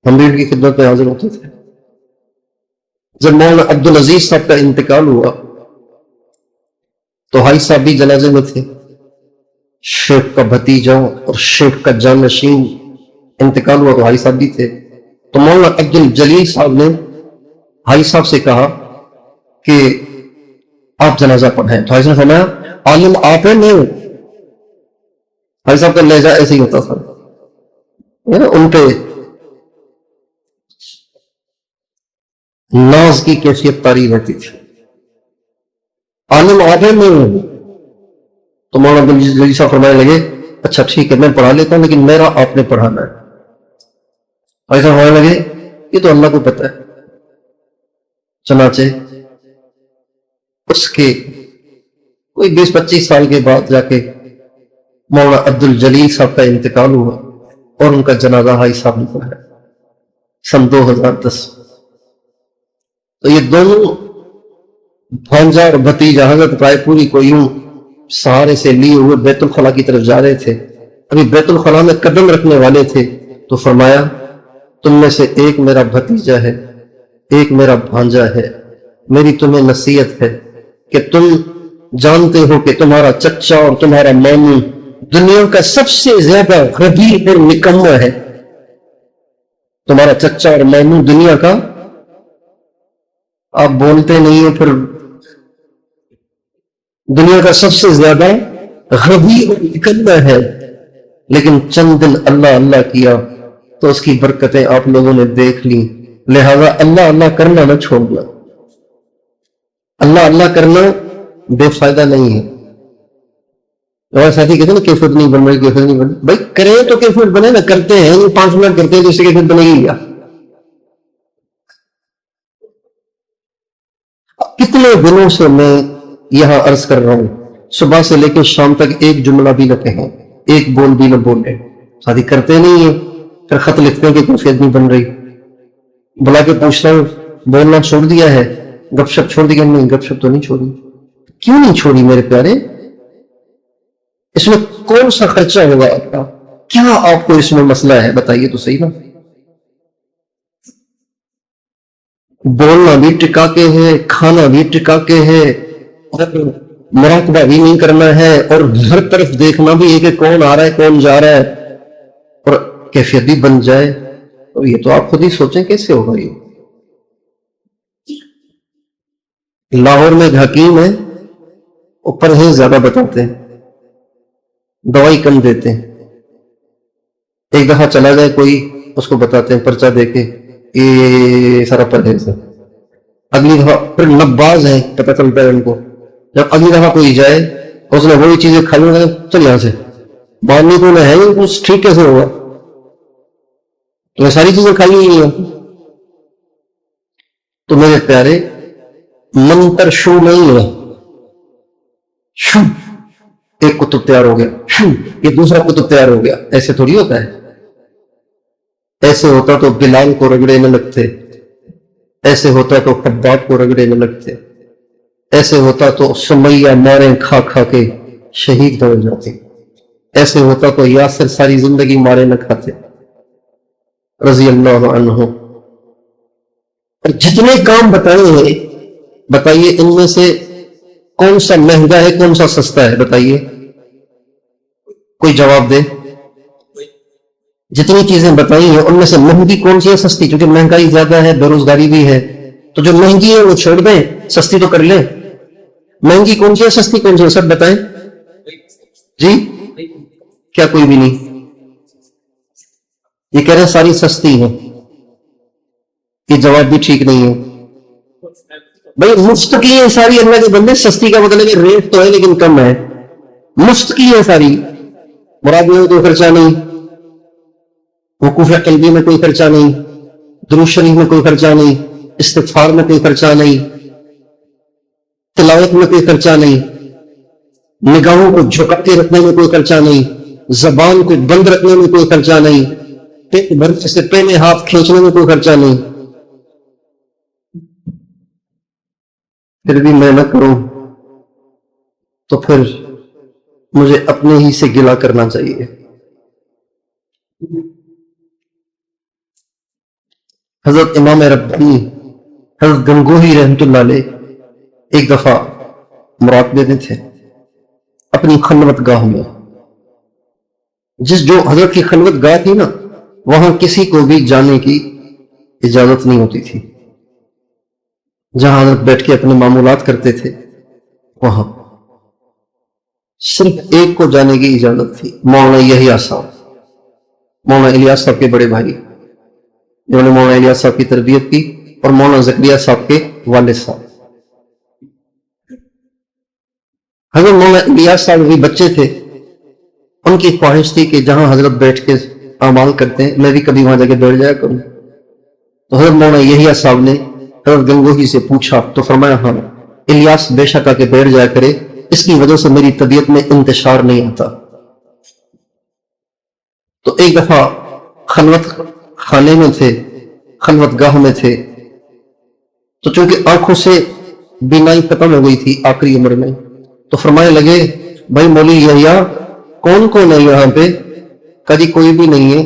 ہم بھی ان کی خدمت میں حاضر ہوتے تھے. جب مولانا عبدالعزیز صاحب کا انتقال ہوا تو حاج صاحب بھی جنازے میں تھے. شیخ کا بھتیجا اور شیخ کا جانشین انتقال ہوا تو حاج صاحب بھی تھے. تو مولانا عبدالجلیل صاحب نے حاج صاحب سے کہا کہ آپ جنازہ پڑھیں. تو حاج نے فرمایا عالم آپ ہیں، نہیں بھائی صاحب کا لہجہ ایسے ہی ہوتا تھا، ان پہ ناز کی کیفیت طاری رہتی تھی. عالم عالم میں تو مولانا عبدالجلیل صاحب فرمانے لگے اچھا ٹھیک ہے میں پڑھا لیتا ہوں لیکن میرا آپ نے پڑھانا ہے. ایسا ہونے لگے یہ تو اللہ کو پتہ ہے. چنانچہ اس کے کوئی 20-25 سال کے بعد جا کے مولانا عبدالجلیل صاحب کا انتقال ہوا اور ان کا جنازہ ہائی صاحب نے پڑھایا سن 2010. تو یہ دونوں بھانجا اور بھتیجا حضرت رائے پوری کو یوں سہارے سے لیے ہوئے بیت الخلا کی طرف جا رہے تھے. ابھی بیت الخلا میں قدم رکھنے والے تھے تو فرمایا تم میں سے ایک میرا بھتیجا ہے ایک میرا بھانجا ہے، میری تمہیں نصیحت ہے کہ تم جانتے ہو کہ تمہارا چچا اور تمہارا ماموں دنیا کا سب سے زیادہ غبی اور نکما ہے. تمہارا چچا اور ماموں دنیا کا، آپ بولتے نہیں ہیں، پھر دنیا کا سب سے زیادہ غبی اور نکما ہے، لیکن چند دن اللہ اللہ کیا تو اس کی برکتیں آپ لوگوں نے دیکھ لی. لہذا اللہ اللہ کرنا نہ چھوڑنا. اللہ اللہ کرنا بے فائدہ نہیں ہے. اور ساتھی کہتے ہیں نا کیفیت نہیں بن رہی، کیفیت نہیں بن رہی. بھائی کریں تو کیفیت بنے نا، کرتے ہیں 5 منٹ کرتے ہیں تو اس سے کیفیت بنے گی کیا؟ کتنے دنوں سے میں یہاں عرض کر رہا ہوں صبح سے لے کے شام تک ایک جملہ بھی نہ کہیں، ایک بول بھی نہ بولے. ساتھی کرتے نہیں ہیں، پھر خط لکھتے ہیں کہ کیفیت نہیں بن رہی. بلا کے پوچھتا ہوں بولنا چھوڑ دیا ہے، گپ شپ چھوڑ دیا؟ نہیں گپ شپ تو نہیں چھوڑی. کیوں نہیں چھوڑی میرے پیارے؟ اس میں کون سا خرچہ ہوگا آپ کا؟ کیا آپ کو اس میں مسئلہ ہے بتائیے تو صحیح نا. بولنا بھی ٹکا کے ہے، کھانا بھی ٹکا کے ہے، اور مراقبہ بھی نہیں کرنا ہے، اور ہر طرف دیکھنا بھی ہے کہ کون آ رہا ہے کون جا رہا ہے، اور کیفیت بھی بن جائے. تو یہ تو آپ خود ہی سوچیں کیسے ہوگا. یہ لاہور میں ایک حکیم ہے، وہ پرہیز زیادہ بتاتے ہیں، دوائی کم دیتے ہیں. ایک دفعہ چلا جائے کوئی، اس کو بتاتے ہیں پرچہ دے کے یہ سارا پرہیز ہے. اگلی دفعہ پھر نباز ہے، پتہ چلتا ہے ان کو. جب اگلی دفعہ کوئی جائے اس نے وہی چیزیں کھائی ہوئی، چل یہاں سے ماننی تو ہے ہی کچھ، ٹھیک کیسے ہوگا؟ تو ساری چیزیں کھائی ہوئی ہیں. تو میرے پیارے منتر شو نہیں ہے. شو ایک کتب تیار ہو گیا، شو یہ دوسرا کتب تیار ہو گیا، ایسے تھوڑی ہوتا ہے. ایسے ہوتا تو بلال کو رگڑے نہ لگتے، ایسے ہوتا تو خباب کو رگڑے نہ لگتے، ایسے ہوتا تو سمیہ ماریں کھا کھا کے شہید ہو جاتے، ایسے ہوتا تو یاسر ساری زندگی مارے نہ کھاتے رضی اللہ عنہ. اور جتنے کام بتائے ہیں بتائیے ان میں سے کون سا مہنگا ہے کون سا سستا ہے؟ بتائیے کوئی جواب دے. جتنی چیزیں بتائی ہیں ان میں سے مہنگی کون سی ہے سستی؟ کیونکہ مہنگائی زیادہ ہے، بے روزگاری بھی ہے. تو جو مہنگی ہے وہ چھوڑ دیں، سستی تو کر لیں. مہنگی کون سی ہے سستی کون سی ہے سب بتائیں جی. کیا کوئی بھی نہیں؟ یہ کہہ رہے ہیں ساری سستی ہیں. یہ جواب بھی ٹھیک نہیں ہے. بھائی مفت کی ہے ساری اللہ کے بندے. سستی کا مطلب ہے ریٹ تو ہے لیکن کم ہے. مفت کی ہے ساری. مراد میں کوئی خرچہ نہیں، وقوف قلبی میں کوئی خرچہ نہیں، درود شریف میں کوئی خرچہ نہیں، استغفار میں کوئی خرچہ نہیں، تلاوت میں کوئی خرچہ نہیں، نگاہوں کو جھکا کے رکھنے میں کوئی خرچہ نہیں، زبان کو بند رکھنے میں کوئی خرچہ نہیں، پیٹ بھرنے سے پہلے ہاتھ کھینچنے میں کوئی خرچہ نہیں. پھر بھی میں نہ کروں تو پھر مجھے اپنے ہی سے گلہ کرنا چاہیے. حضرت امام ربانی حضرت گنگوہی رحمت اللہ علیہ ایک دفعہ مراقبے میں تھے اپنی خلوت گاہ میں. جو حضرت کی خلوت گاہ تھی نا وہاں کسی کو بھی جانے کی اجازت نہیں ہوتی تھی. جہاں حضرت بیٹھ کے اپنے معمولات کرتے تھے وہاں صرف ایک کو جانے کی اجازت تھی، مولانا یحییٰ صاحب، مولانا الیاس صاحب کے بڑے بھائی، جنہوں نے مولانا الیاس صاحب کی تربیت کی، اور مولانا زکریا صاحب کے والد صاحب۔ حضرت مولانا الیاس صاحب بھی بچے تھے، ان کی خواہش تھی کہ جہاں حضرت بیٹھ کے اعمال کرتے ہیں میں بھی کبھی وہاں جا کے بیٹھ جایا کروں۔ تو حضرت مولانا یحییٰ صاحب نے حضرت گنگوہی سے پوچھا تو فرمایا ہاں الیاس بے شک آ کے بیٹھ جایا کرے، اس کی وجہ سے میری طبیعت میں انتشار نہیں آتا۔ تو ایک دفعہ خلوت خانے میں تھے، خلوت گاہ میں تھے، تو چونکہ آنکھوں سے بینائی ختم ہو گئی تھی آخری عمر میں، تو فرمانے لگے بھائی مولوی یحییٰ کون کون ہے یہاں پہ؟ کہا جی کوئی بھی نہیں ہے،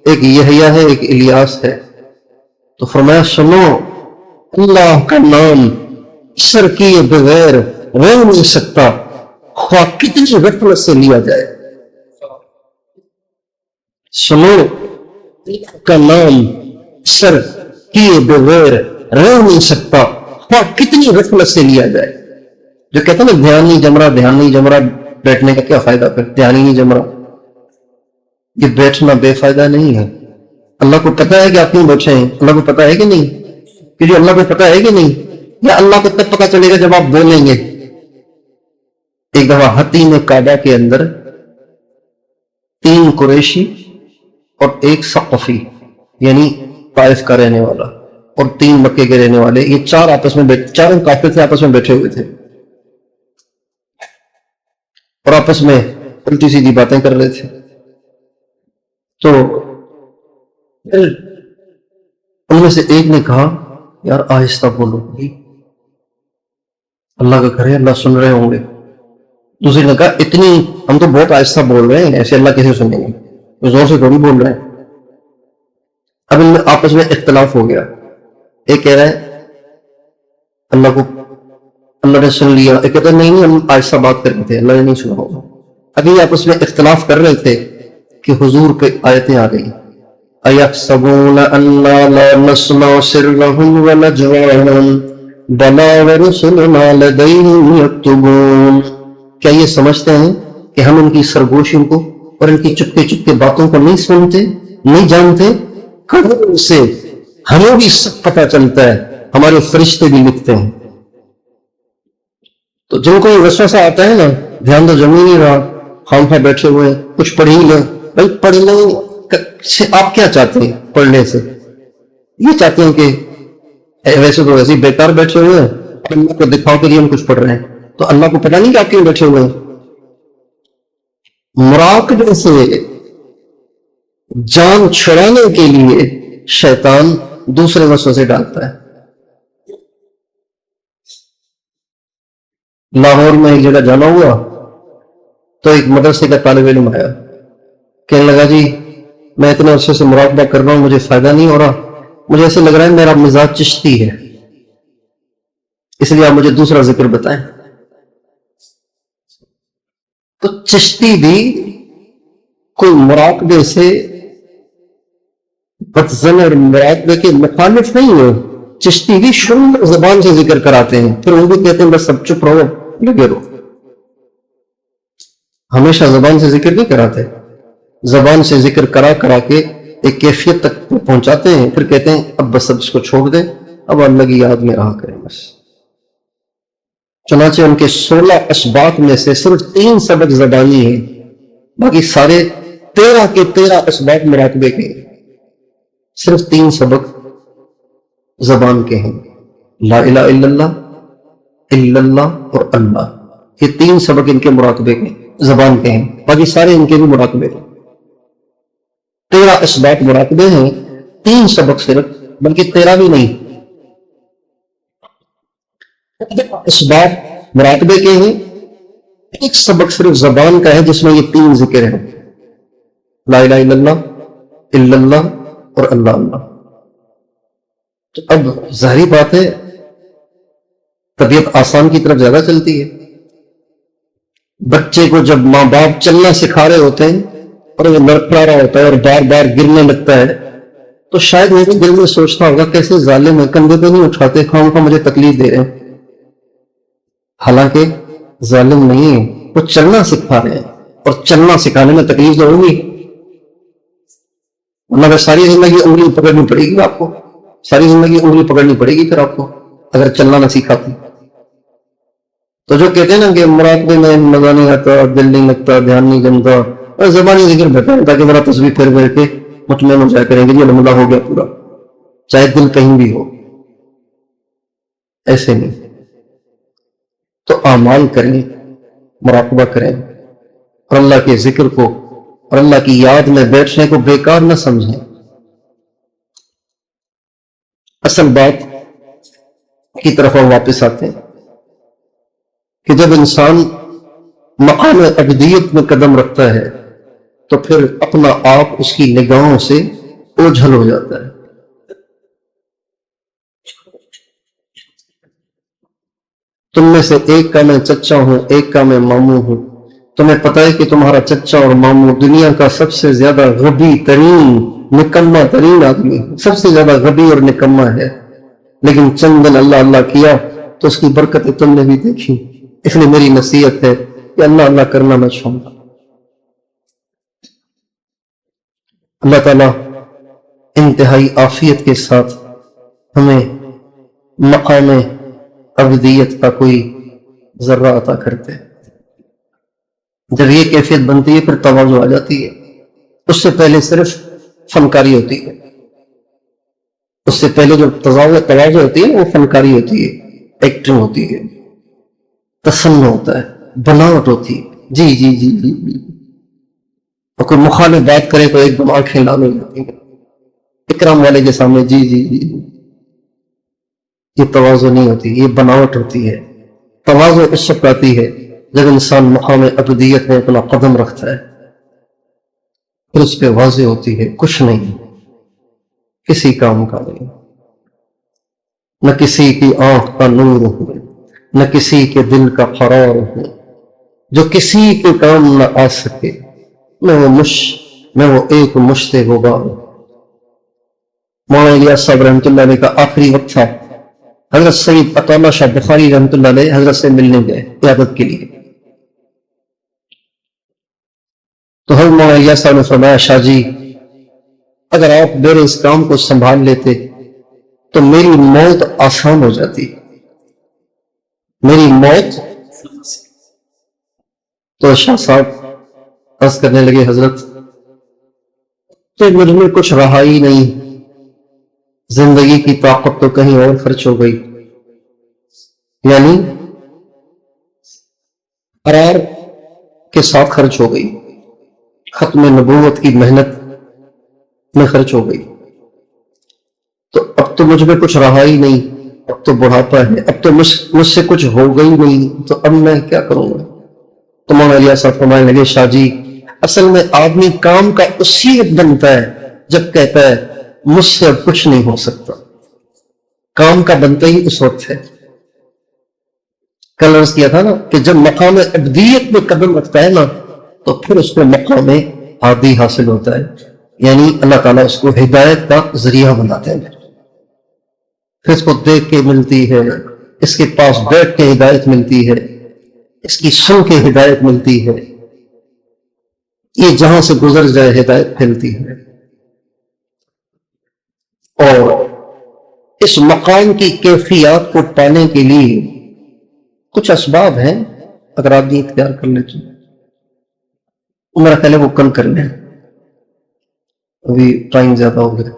ایک یحییٰ ہے ایک الیاس ہے۔ تو فرمایا سنو، اللہ کا نام سر کیے بغیر رہ نہیں سکتا، خواہ کتنی غفلت سے لیا جائے۔ سنو، اللہ کا نام سر کیے بغیر رہ نہیں سکتا، خواہ کتنی غفلت سے لیا جائے۔ جو کہتا ہے نا دھیان نہیں جم رہا، دھیان نہیں جم رہا، بیٹھنے کا کیا فائدہ؟ پھر دھیان ہی نہیں جم رہا، یہ بیٹھنا بے فائدہ نہیں ہے۔ اللہ کو پتا ہے کہ آپ کیوں بیٹھے ہیں؟ اللہ کو پتا ہے کہ نہیں؟ کہ جو اللہ کو پتا ہے کہ نہیں؟ یا اللہ کو تب پتا چلے گا جب آپ بولیں گے۔ ایک دفعہ حتیم کعبہ کے اندر 3 قریشی اور 1 ثقفی یعنی طائف کا رہنے والا اور 3 مکے کے رہنے والے، یہ 4 آپس میں چاروں کافر تھے، آپس میں بیٹھے ہوئے تھے اور آپس میں الٹی سیدھی باتیں کر رہے تھے۔ تو پھر ان میں سے ایک نے کہا یار آہستہ بولو، اللہ کا گھر ہے، اللہ سن رہے ہوں گے۔ دوسرے نے کہا اتنی ہم تو بہت آہستہ بول رہے ہیں، ایسے اللہ کیسے سنیں گے، زور سے تھوڑی بول رہے ہیں۔ اب ان میں آپس میں اختلاف ہو گیا، ایک کہہ رہا ہے اللہ نے سن لیا، ایک کہتا ہے نہیں ہم آہستہ بات کر رہے تھے، اللہ نے نہیں سنا ہوگا۔ ابھی آپس میں اختلاف کر رہے تھے کہ حضور پہ آیتیں آ گئی، اَيَحْسَبُونَ أَنَّا لَا نَسْمَعُ سِرَّهُمْ وَنَجْوَاهُمْ بَلَىٰ وَرُسُلُنَا لَدَيْهِمْ يَكْتُبُونَ، کیا یہ سمجھتے ہیں کہ ہم ان کی سرگوشیوں کو اور ان کی چپکے چپکے باتوں کو نہیں سنتے، نہیں جانتے؟ قدر سے ہمیں بھی سب پتہ چلتا ہے، ہمارے فرشتے بھی لکھتے ہیں۔ تو جن کو یہ وسوسہ آتا ہے نا، دھیان تو جم ہی نہیں رہا، خامخواہ بیٹھے ہوئے ہیں، کچھ پڑھ ہی لیں، بھائی پڑھ لیں، آپ کیا چاہتے ہیں پڑھنے سے؟ یہ چاہتے ہیں کہ ویسے تو ویسے ہی بیکار بیٹھے ہوئے ہیں، اللہ کو دکھاؤ کے لیے ہم کچھ پڑھ رہے ہیں، تو اللہ کو پتہ نہیں کہ آپ کیوں بیٹھے ہوئے ہیں؟ مراقبے سے جان چھڑانے کے لیے شیطان دوسرے وسوسے ڈالتا ہے۔ لاہور میں ایک جگہ جانا ہوا تو ایک مدرسے کا طالب علم آیا، کہنے لگا جی میں اتنے عرصے سے مراقبہ کر رہا ہوں، مجھے فائدہ نہیں ہو رہا، مجھے ایسے لگ رہا ہے میرا مزاج چشتی ہے، اس لیے آپ مجھے دوسرا ذکر بتائیں۔ تو چشتی بھی کوئی مراقبے سے بدزن اور مراقبے کے مخالف نہیں ہے، چشتی بھی شروع زبان سے ذکر کراتے ہیں، پھر وہ بھی کہتے ہیں بس سب چپ رہو لگے رہو، ہمیشہ زبان سے ذکر نہیں کراتے، زبان سے ذکر کرا کرا کے ایک کیفیت تک پہنچاتے ہیں، پھر کہتے ہیں اب بس اب اس کو چھوڑ دیں، اب اللہ کی یاد میں رہا کریں بس۔ چنانچہ ان کے 16 اسباق میں سے صرف 3 سبق زبانی ہیں، باقی سارے 13 کے 13 اسباق مراقبے کے ہیں، صرف 3 سبق زبان کے ہیں، لا الہ الا اللہ اور اللہ، یہ 3 سبق ان کے مراقبے کے زبان کے ہیں، باقی سارے ان کے بھی مراقبے کے۔ 13 اسباق مراقبے ہیں، 3 سبق صرف، بلکہ 13 بھی نہیں، اسباق مراقبے کے ہیں، 1 سبق صرف زبان کا ہے جس میں یہ 3 ذکر ہیں، لا الہ الا اللہ اور اللہ۔ تو اب ظاہری بات ہے طبیعت آسان کی طرف زیادہ چلتی ہے۔ بچے کو جب ماں باپ چلنا سکھا رہے ہوتے ہیں اور وہ لڑکھڑا رہا ہوتا ہے اور بار بار گرنے لگتا ہے، تو شاید میرے دل میں سوچتا ہوگا کیسے ظالم ہے، کندھے پہ نہیں اٹھاتے، خواہ مجھے تکلیف دے رہے ہیں۔ حالانکہ ظالم نہیں ہے، وہ چلنا سکھا رہے ہیں، اور چلنا سکھانے میں تکلیف تو ہوگی، ورنہ ساری زندگی انگلی پکڑنی پڑے گی آپ کو، ساری زندگی انگلی پکڑنی پڑے گی پھر آپ کو اگر چلنا نہ سکھاتی۔ تو جو کہتے ہیں نا کہ مراقبے میں مزہ نہیں آتا، دل نہیں لگتا، دھیان نہیں جمتا، اور زبانی ذکر بیٹھا ہے تاکہ میرا تصویر پھر کر کے مطمئن ہو جائے کریں گے جی الحمدللہ ہو گیا پورا، چاہے دل کہیں بھی ہو، ایسے نہیں۔ تو اعمال کریں، مراقبہ کریں، اور اللہ کے ذکر کو اور اللہ کی یاد میں بیٹھنے کو بیکار نہ سمجھیں۔ اصل بات کی طرف ہم واپس آتے ہیں کہ جب انسان مقام ابدیت میں قدم رکھتا ہے تو پھر اپنا آپ اس کی نگاہوں سے اوجھل ہو جاتا ہے۔ تم میں سے ایک کا میں چچا ہوں، ایک کا میں ماموں ہوں، تمہیں پتہ ہے کہ تمہارا چچا اور ماموں دنیا کا سب سے زیادہ غبی ترین، نکما ترین آدمی، سب سے زیادہ غبی اور نکما ہے، لیکن چند دن اللہ اللہ کیا تو اس کی برکتیں تم نے بھی دیکھی۔ اس لیے میری نصیحت ہے کہ اللہ اللہ کرنا نہ چھوڑنا۔ اللہ تعالیٰ انتہائی عافیت کے ساتھ ہمیں مقام ابدیت کا کوئی ذرہ عطا کرتے ہیں۔ جب یہ کیفیت بنتی ہے پھر تواضع آ جاتی ہے، اس سے پہلے صرف فنکاری ہوتی ہے، اس سے پہلے جو تواضع ہوتی ہے وہ فنکاری ہوتی ہے، ایکٹنگ ہوتی ہے، تسن ہوتا ہے، بناوٹ ہوتی ہے، جی جی جی جی جی، اور کوئی مخالف بات کرے تو ایک دم آنکھیں لال ہو جاتی ہیں اکرام والے کے سامنے، جی جی جی۔ یہ تواضع نہیں ہوتی، یہ بناوٹ ہوتی ہے۔ تواضع اس وقت آتی ہے جب انسان مقام ابدیت میں اپنا قدم رکھتا ہے، پھر اس پہ واضح ہوتی ہے کچھ نہیں، کسی کام کا نہیں، نہ کسی کی آنکھ کا نور ہو، نہ کسی کے دل کا قرار ہو، جو کسی کے کام نہ آ سکے، میں وہ ایک مشت غبار ہوں۔ مولانا الیاس صاحب رحمۃ اللہ علیہ کا آخری وقت تھا، حضرت سید عطا شاہ بخاری رحمۃ اللہ علیہ حضرت سے ملنے گئے قیادت کے لیے، تو حضرت مولانا الیاس صاحب نے فرمایا شاہ جی اگر آپ میرے اس کام کو سنبھال لیتے تو میری موت آسان ہو جاتی، میری موت۔ تو شاہ صاحب عرض کرنے لگے حضرت تو مجھ میں کچھ رہا ہی نہیں، زندگی کی طاقت تو کہیں اور خرچ ہو گئی، یعنی قرار کے ساتھ خرچ ہو گئی، ختم نبوت کی محنت میں خرچ ہو گئی، تو اب تو مجھ میں کچھ رہا ہی نہیں، اب تو بڑھاپا ہے، اب تو مجھ سے کچھ ہو گئی نہیں، تو اب میں کیا کروں گا؟ تو مولانا الیاس صاحب فرمانے لگے شاہ جی اصل میں آدمی کام کا اسی وقت بنتا ہے جب کہتا ہے مجھ سے اب کچھ نہیں ہو سکتا، کام کا بنتا ہی اس وقت ہے۔ کل عرض کیا تھا نا کہ جب مقام ابدیت میں قدم رکھتا ہے نا تو پھر اس کو مقام عادی حاصل ہوتا ہے، یعنی اللہ تعالیٰ اس کو ہدایت کا ذریعہ بناتے ہیں، پھر اس کو دیکھ کے ملتی ہے، اس کے پاس بیٹھ کے ہدایت ملتی ہے، اس کی سن کے ہدایت ملتی ہے، یہ جہاں سے گزر جائے ہدایت پھیلتی ہے۔ اور اس مقام کی کیفیات کو پانے کے لیے کچھ اسباب ہیں، اگر آدمی اختیار کر لے تو میرا خیال ہے وہ کل کر لیں، ابھی ٹائم زیادہ ہو گیا۔